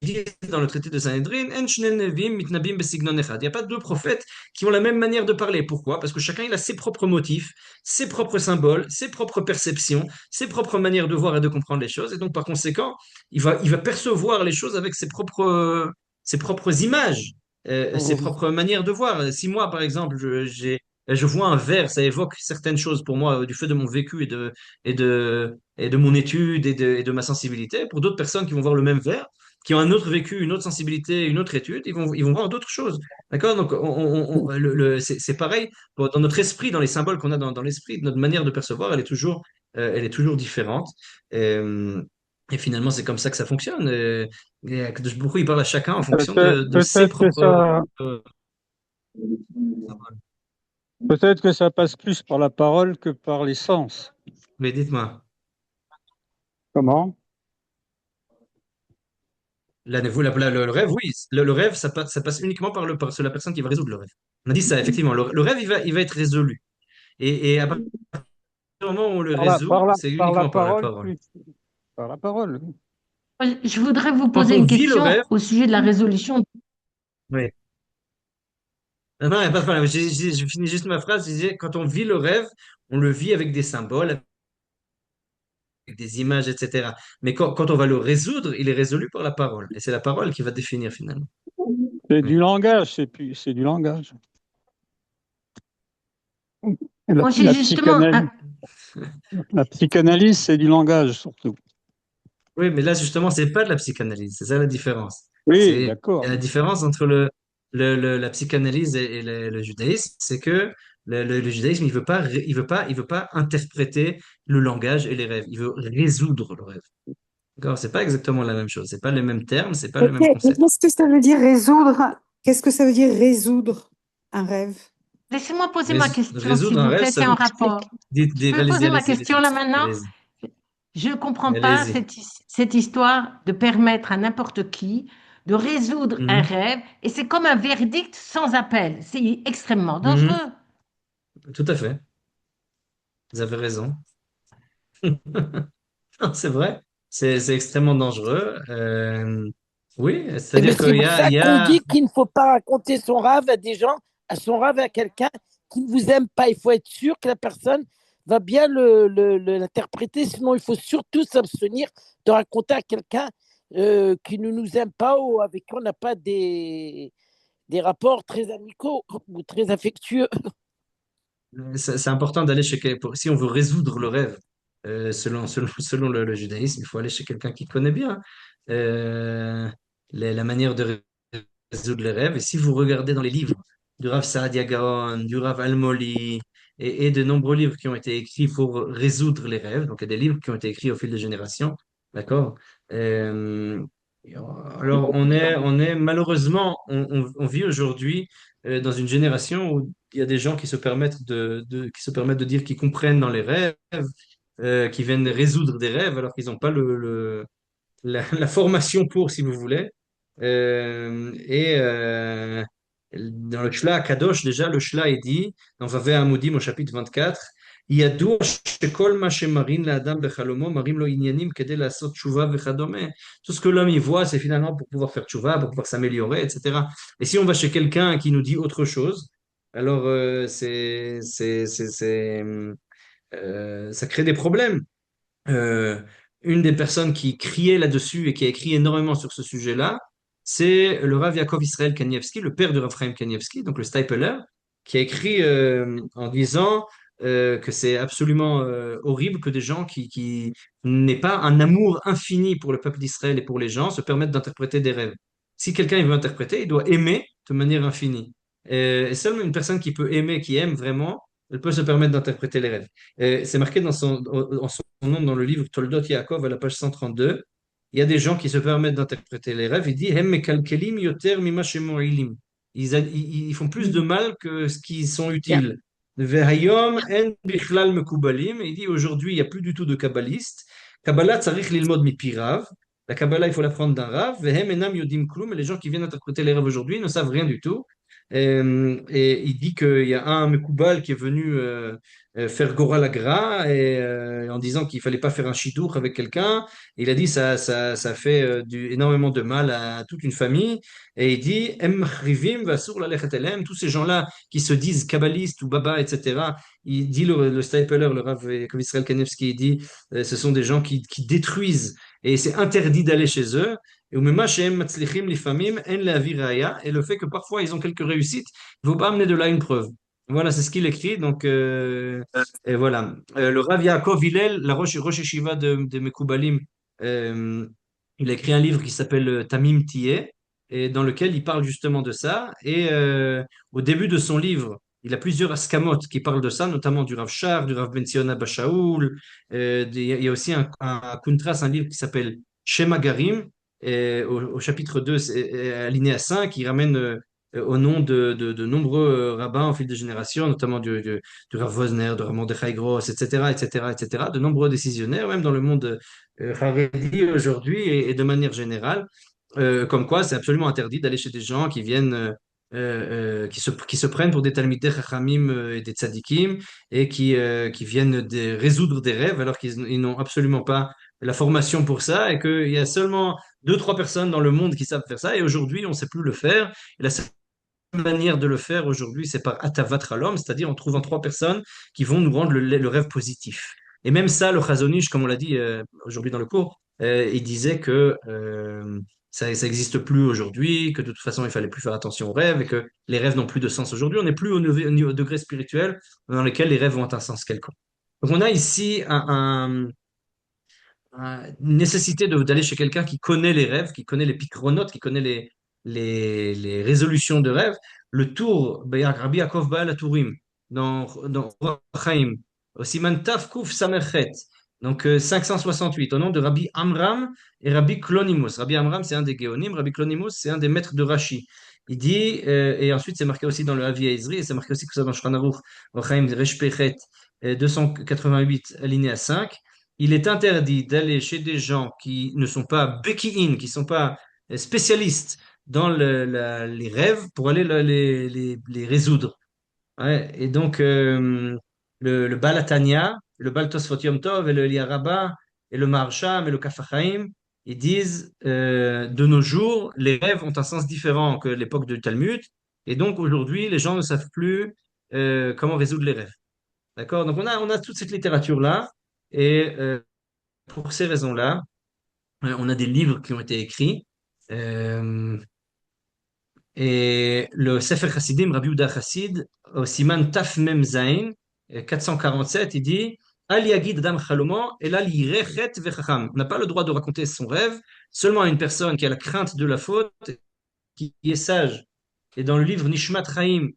il dit dans le traité de Sanhedrin, En shnen neviim mitnabim besignon echad. Il n'y a pas deux prophètes qui ont la même manière de parler. Pourquoi? Parce que chacun il a ses propres motifs, ses propres symboles, ses propres perceptions, ses propres manières de voir et de comprendre les choses. Et donc, par conséquent, il va percevoir les choses avec ses propres images, ses Mhm. propres manières de voir. Si moi, par exemple, et je vois un verre, ça évoque certaines choses pour moi du fait de mon vécu et de mon étude et de ma sensibilité. Pour d'autres personnes qui vont voir le même verre, qui ont un autre vécu, une autre sensibilité, une autre étude, ils vont voir d'autres choses. D'accord? Donc, c'est pareil dans notre esprit, dans les symboles qu'on a dans l'esprit, notre manière de percevoir, elle est toujours différente. Et finalement, c'est comme ça que ça fonctionne. Et Akadosh Baruch Hu, il parle à chacun en fonction de ses Peut-être que propres. ça, peut-être que ça passe plus par la parole que par les sens. Mais dites-moi, Comment? le rêve, oui, le rêve, ça passe uniquement sur la personne qui va résoudre le rêve. On a dit ça, effectivement. Le rêve, il va être résolu. Et à partir du moment où on le résout, c'est Par la uniquement par la parole parole. plus. Par la parole. Je voudrais vous Quand poser on une vit le question rêve, au sujet de la résolution. oui. Non, il n'y a pas de problème. Je finis juste ma phrase. Je disais, quand on vit le rêve, on le vit avec des symboles, avec des images, etc. Mais quand on va le résoudre, il est résolu par la parole. Et c'est la parole qui va définir finalement. C'est Oui. du langage, c'est du langage. Et Moi, j'ai justement la psychanalyse, c'est du langage surtout. Oui, mais là, justement, c'est pas de la psychanalyse. C'est ça la différence. Oui, C'est d'accord. la différence entre la psychanalyse et le judaïsme, c'est que le judaïsme, il veut pas interpréter le langage et les rêves. Il veut résoudre le rêve. D'accord? C'est pas exactement la même chose. C'est pas les mêmes termes, c'est pas le Ok, même mais concept. qu'est-ce que ça veut dire résoudre? Qu'est-ce que ça veut dire résoudre un rêve? Laissez-moi poser ma question, s'il Résoudre un vous rêve, plaît, ça c'est veut. en rapport. Je peux Allez-y, poser ma allez-y, question allez-y. là maintenant? Allez-y. Je ne comprends pas Allez-y. cette histoire de permettre à n'importe qui de résoudre un Mhm. rêve et c'est comme un verdict sans appel. C'est extrêmement Mhm. dangereux. Tout à fait. Vous avez raison. Non, c'est vrai. C'est extrêmement dangereux. Oui, Eh bien, c'est-à-dire c'est qu'il y pour a, ça il y qu'on a. dit qu'il ne faut pas raconter son rêve à des gens, à son rêve à quelqu'un qui ne vous aime pas. Il faut être sûr que la personne va bien l'interpréter. Sinon, il faut surtout s'abstenir de raconter à quelqu'un qui ne nous aime pas ou avec qui on n'a pas des rapports très amicaux ou très affectueux. C'est important d'aller chez quelqu'un. Si on veut résoudre le rêve, selon le judaïsme, il faut aller chez quelqu'un qui connaît bien euh, la manière de résoudre les rêves. Et si vous regardez dans les livres du Rav Saadia Gaon, du Rav Almoli et de nombreux livres qui ont été écrits pour résoudre les rêves, donc il y a des livres qui ont été écrits au fil des générations, d'accord? Euh, alors on est malheureusement, on vit aujourd'hui dans une génération où il y a des gens qui se permettent qui se permettent de dire qu'ils comprennent dans les rêves, qui viennent résoudre des rêves alors qu'ils n'ont pas la formation pour, si vous voulez. Et dans le Shla Kadosh, déjà, le Shla est dit, dans Vavé Amoudim au chapitre 24, ידוע שכל מה שמראים לאדם בחלומו, מראים לו עניינים כדי לעשות תשובה וכדומה. Tout ce que l'homme y voit, c'est finalement pour pouvoir faire tchouva, pour pouvoir s'améliorer, etc. Et si on va chez quelqu'un qui nous dit autre chose, alors ça crée des problèmes. Euh, une des personnes qui criait là-dessus et qui a écrit énormément sur ce sujet-là, c'est le Rav Yaakov Israël Kanievski, le père de Raphaël Kanievski, donc le Stipler, qui a écrit en disant que c'est absolument horrible que des gens qui n'aient pas un amour infini pour le peuple d'Israël et pour les gens se permettent d'interpréter des rêves. Si quelqu'un il veut interpréter, il doit aimer de manière infinie. Et seule une personne qui peut aimer, qui aime vraiment, elle peut se permettre d'interpréter les rêves. C'est marqué en son nom dans le livre Toldot Yaakov à la page 132. Il y a des gens qui se permettent d'interpréter les rêves. Il dit Hem mekalkelim yoter mima shemo'ilim. Ils font plus de mal que ce qui sont Bien. utiles. Vehayom en bichlal mekubalim. Il dit aujourd'hui, il n'y a plus du tout de kabbalistes. Kabbalah tzarich lilmod mipi rav. La Kabbalah, il faut l'apprendre d'un rav. Vehem enam yodim klum. Et les gens qui viennent interpréter les rêves aujourd'hui ne savent rien du tout. Et il dit qu'il y a un Mekoubal qui est venu faire Gora Lagra en disant qu'il fallait pas faire un chidour avec quelqu'un. Il a dit ça fait énormément de mal à toute une famille. Et il dit Em machrivim vasur lalechet elem. Tous ces gens-là qui se disent kabbalistes ou baba, etc. Il dit le Stipler, le Rav comme Israël Kanevski, il dit ce sont des gens qui détruisent et c'est interdit d'aller chez eux. Et le fait que parfois ils ont quelques réussites, il ne faut pas amener de là une preuve. Voilà, c'est ce qu'il écrit. Donc, et voilà. Le Rav Yaakov Hillel, la Rosh Yeshiva de Mekoubalim, euh, il a écrit un livre qui s'appelle Tamim Tiye, et dans lequel il parle justement de ça. Et au début de son livre, il a plusieurs askamot qui parlent de ça, notamment du Rav Shar, du Rav Ben Zion Abba Shaul. Il y a aussi un Kuntras, un livre qui s'appelle Shema Garim. Et au chapitre 2, alinéa 5, il ramène au nom de nombreux rabbins au fil des générations, notamment du Rav Wosner, de Rav Mordechai Gross, etc., etc., etc., de nombreux décisionnaires, même dans le monde Haredi aujourd'hui et de manière générale, comme quoi c'est absolument interdit d'aller chez des gens qui viennent, qui se prennent pour des Talmidei Chachamim et des Tzadikim et qui viennent résoudre des rêves alors qu'ils n'ont absolument pas la formation pour ça et qu'il y a seulement deux, trois personnes dans le monde qui savent faire ça et aujourd'hui on ne sait plus le faire. Et la seule manière de le faire aujourd'hui, c'est par Atavat Halom, c'est-à-dire en trouvant trois personnes qui vont nous rendre le rêve positif. Et même ça, le Chazon Ish, comme on l'a dit aujourd'hui dans le cours, il disait que ça n'existe plus aujourd'hui, que de toute façon, il fallait plus faire attention aux rêves et que les rêves n'ont plus de sens aujourd'hui. On n'est plus au degré spirituel dans lequel les rêves ont un sens quelconque. Donc on a ici une nécessité d'aller chez quelqu'un qui connaît les rêves, qui connaît les pikronotes, qui connaît les résolutions de rêves. Le tour, Rabbi Yaakov Baal HaTurim, dans Orach Chaim, au Siman Taf Kuf Samerchet, donc 568, au nom de Rabbi Amram et Rabbi Klonimus. Rabbi Amram, c'est un des Géonim, Rabbi Klonimus, c'est un des maîtres de Rashi. Il dit, et ensuite c'est marqué aussi dans le Avi Ezri, et c'est marqué aussi que ça dans Shulchan Aruch, Orach Chaim Resh Pechet, 288, alinéa 5. Il est interdit d'aller chez des gens qui ne sont pas Beki'in, qui ne sont pas spécialistes dans les rêves pour aller les résoudre. Ouais, et donc, le Baal HaTanya, le Baal Tosfot Yom Tov et le Liaraba et le Maharsham et le Kaf HaChaim, ils disent de nos jours, les rêves ont un sens différent que l'époque du Talmud. Et donc, aujourd'hui, les gens ne savent plus comment résoudre les rêves. D'accord? Donc, on a toute cette littérature-là. Et pour ces raisons-là, on a des livres qui ont été écrits. Euh, et le Sefer Chassidim, Rabbi Yehuda Chassid, au Siman Taf Mem Zain, 447, il dit Al yagid adam chalomo el al yirechet vechacham. On n'a pas le droit de raconter son rêve seulement à une personne qui a la crainte de la faute, qui est sage. Et dans le livre Nishmat Chaim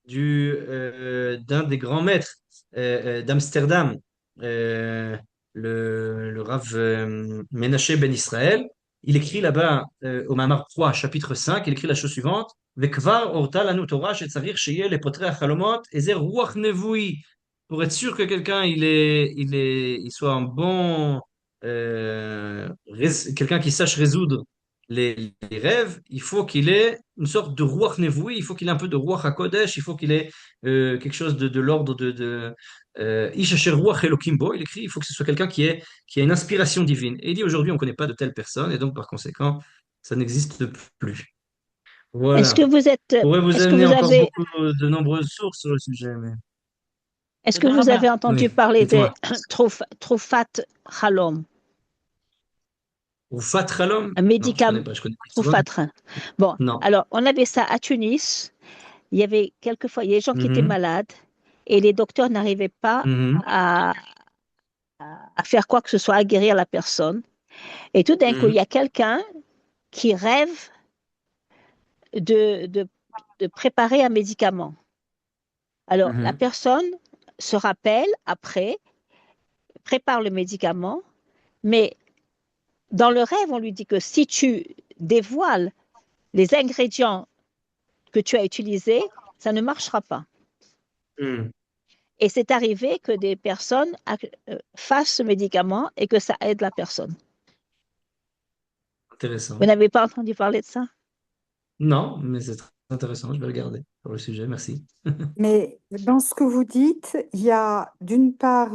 d'un des grands maîtres d'Amsterdam, euh, le Rav Menachem Ben Israël, il écrit là-bas au Mamar 3, chapitre 5, il écrit la chose suivante Vekvar orta lanu Torah shetzarir sheyeh lepotrei hachalomot ezer ruach nevui. Pour être sûr que quelqu'un il soit un bon quelqu'un qui sache résoudre les rêves, il faut qu'il ait une sorte de ruach nevoui, il faut qu'il ait un peu de ruach hakodesh, il faut qu'il ait quelque chose de l'ordre de Ish asher ruach elokim bo, il écrit, il faut que ce soit quelqu'un qui a une inspiration divine. Et il dit aujourd'hui, on ne connaît pas de telle personne, et donc par conséquent, ça n'existe plus. Est-ce que Voilà. vous êtes, Je pourrais vous est-ce que amener vous encore avez, beaucoup de nombreuses sources sur le sujet, mais est-ce que vous avez entendu oui, parler de dites-moi. Trufat Halom, Ou Fat Khalom? un Non, médicament, je connais pas ce mot. Trufat. Bon, Non. alors on avait ça à Tunis. Il y avait quelquefois, il y a des gens qui étaient Mhm, malades et les docteurs n'arrivaient pas mhm, à, à faire quoi que ce soit, à guérir la personne. Et tout d'un coup, il mhm, y a quelqu'un qui rêve de, de, de préparer un médicament. Alors, la mhm. personne se rappelle après, prépare le médicament, mais dans le rêve, on lui dit que si tu dévoiles les ingrédients que tu as utilisés, ça ne marchera pas. Mhm. Et c'est arrivé que des personnes fassent ce médicament et que ça aide la personne. Vous Intéressant. n'avez pas entendu parler de ça? Non, mais c'est très intéressant. Je vais regarder pour le sujet. Merci. Mais dans ce que vous dites, il y a d'une part,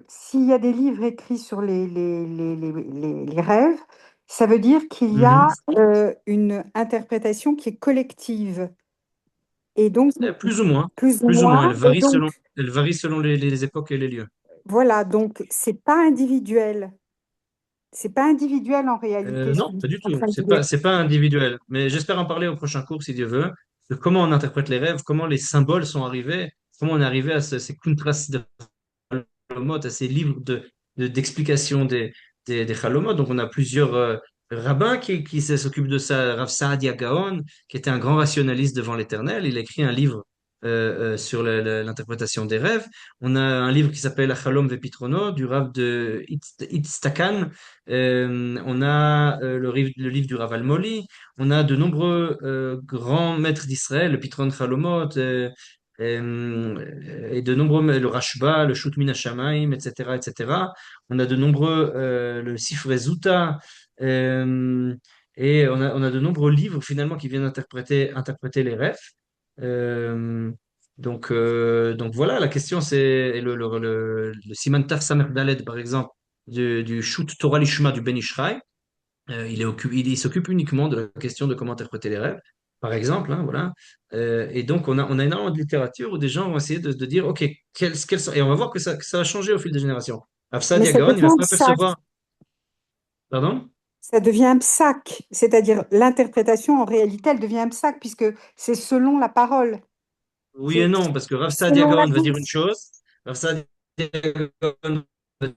s'il y a des livres écrits sur les rêves, ça veut dire qu'il y a Mhm. une interprétation qui est collective. Et donc, Plus ou moins. plus ou Plus ou moins. moins, et donc, Elle varie selon les époques et les lieux. voilà, donc c'est pas individuel. C'est pas individuel en réalité, ce Non, que vous pas du êtes en tout. train de dire. C'est pas individuel. Mais j'espère en parler au prochain cours si Dieu veut. de comment on interprète les rêves, comment les symboles sont arrivés, comment on est arrivé à ces kuntras de Halomot, à ces livres d'explication des Halomot. Donc, on a plusieurs rabbins qui s'occupent de ça. Rav Saadia Gaon, qui était un grand rationaliste devant l'Éternel, il a écrit un livre sur l'interprétation des rêves. On a un livre qui s'appelle Achalom Vepitrono, du Rav de Itztakan. On a le livre du Rav Almoli. On a de nombreux grands maîtres d'Israël, le Pitron Chalomot, et de nombreux, le Rashba, le Shut Min HaShamayim, etc., etc. On a de nombreux, le Sifrei Zuta, et on a de nombreux livres finalement qui viennent interpréter les rêves. Euh, donc voilà, la question c'est le Siman Taf Samer Daled, par exemple, du Shut Torah Lishma du Ben Ishraï. Il s'occupe uniquement de la question de comment interpréter les rêves, par exemple, hein, voilà. Et donc, on a énormément de littérature où des gens vont essayer de dire, OK, et on va voir que ça a changé au fil des générations. Mais Afsad ça Gaon, il va devient un psaque. s'apercevoir, pardon? Ça devient un psaque, c'est-à-dire l'interprétation, en réalité, elle devient un psaque, puisque c'est selon la parole. Oui et C'est non, parce que Rav Saadia selon la Gaon va dire une douce. chose, Rav Saadia Gaon va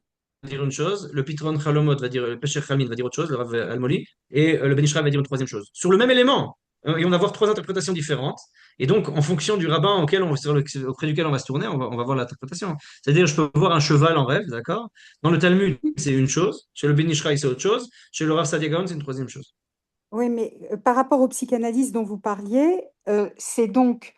dire une chose, le Pitron Chalomot va dire, le Pesher Chalmin va dire autre chose, le Rav Almoli, et le Ben Ishraï va dire une troisième chose. Sur le même élément. Et on va avoir trois interprétations différentes. Et donc, en fonction du rabbin auprès duquel on va se tourner, on va voir l'interprétation. C'est-à-dire, je peux voir un cheval en rêve, d'accord? Dans le Talmud, c'est une chose. Chez le Ben Ishraï, c'est autre chose. Chez le Rav Saadia Gaon, c'est une troisième chose. Oui, mais par rapport aux psychanalystes dont vous parliez, c'est donc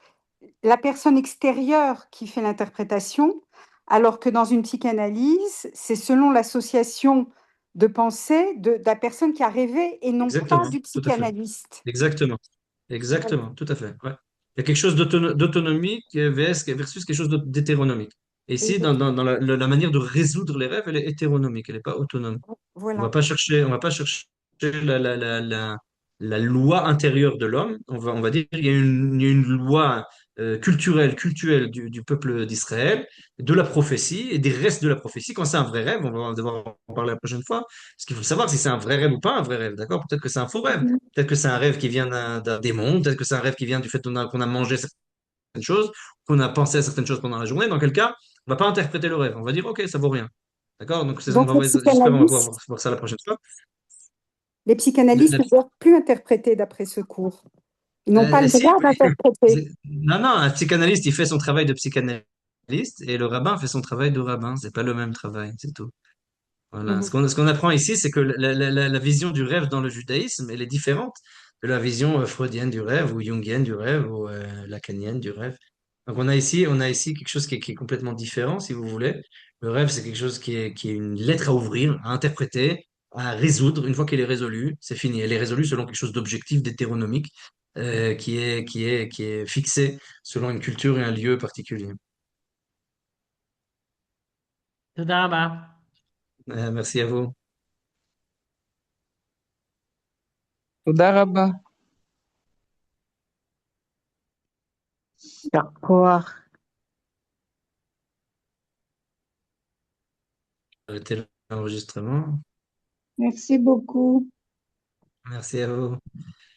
la personne extérieure qui fait l'interprétation, alors que dans une psychanalyse, c'est selon l'association de pensée de la personne qui a rêvé et non pas Exactement, du tout à fait. psychanalyste. Exactement. Voilà. Exactement, tout à fait. Ouais. Il y a quelque chose d'autonomique versus quelque chose d'hétéronomique. Et Et ici, dans la manière de résoudre les rêves, elle est hétéronomique, elle n'est pas autonome. voilà. On va pas chercher la loi intérieure de l'homme. On va dire il y a une loi culturelle du peuple d'Israël, de la prophétie et des restes de la prophétie. Quand c'est un vrai rêve, on va devoir en parler la prochaine fois, parce qu'il faut savoir si c'est un vrai rêve ou pas un vrai rêve, d'accord? Peut-être que c'est un faux rêve. Mhm. Peut-être que c'est un rêve qui vient d'un démon, peut-être que c'est un rêve qui vient du fait qu'on a mangé certaines choses, qu'on a pensé à certaines choses pendant la journée. Dans quel cas, on va pas interpréter le rêve. On va dire, OK, ça vaut rien. D'accord? Donc, Donc j'espère qu'on va pouvoir voir ça la prochaine fois. les Le- psychanalystes la- ne doivent plus interpréter d'après ce cours. Ils n'ont pas le si, droit d'interpréter. non, non, un psychanalyste, il fait son travail de psychanalyste et le rabbin fait son travail de rabbin. C'est pas le même travail, c'est tout. Voilà. Ce Mhm. qu'on apprend ici, c'est que la vision du rêve dans le judaïsme, elle est différente de la vision freudienne du rêve ou jungienne du rêve ou lacanienne du rêve. Donc on a ici quelque chose qui est complètement différent, si vous voulez. Le rêve, c'est quelque chose qui est une lettre à ouvrir, à interpréter, à résoudre. Une fois qu'elle est résolue, c'est fini. Elle est résolue selon quelque chose d'objectif, d'hétéronomique, qui est fixé selon une culture et un lieu particulier. תודה רבה. Merci à vous. תודה רבה. יישר כוח. Arrêtez l'enregistrement. Merci beaucoup. Merci à vous.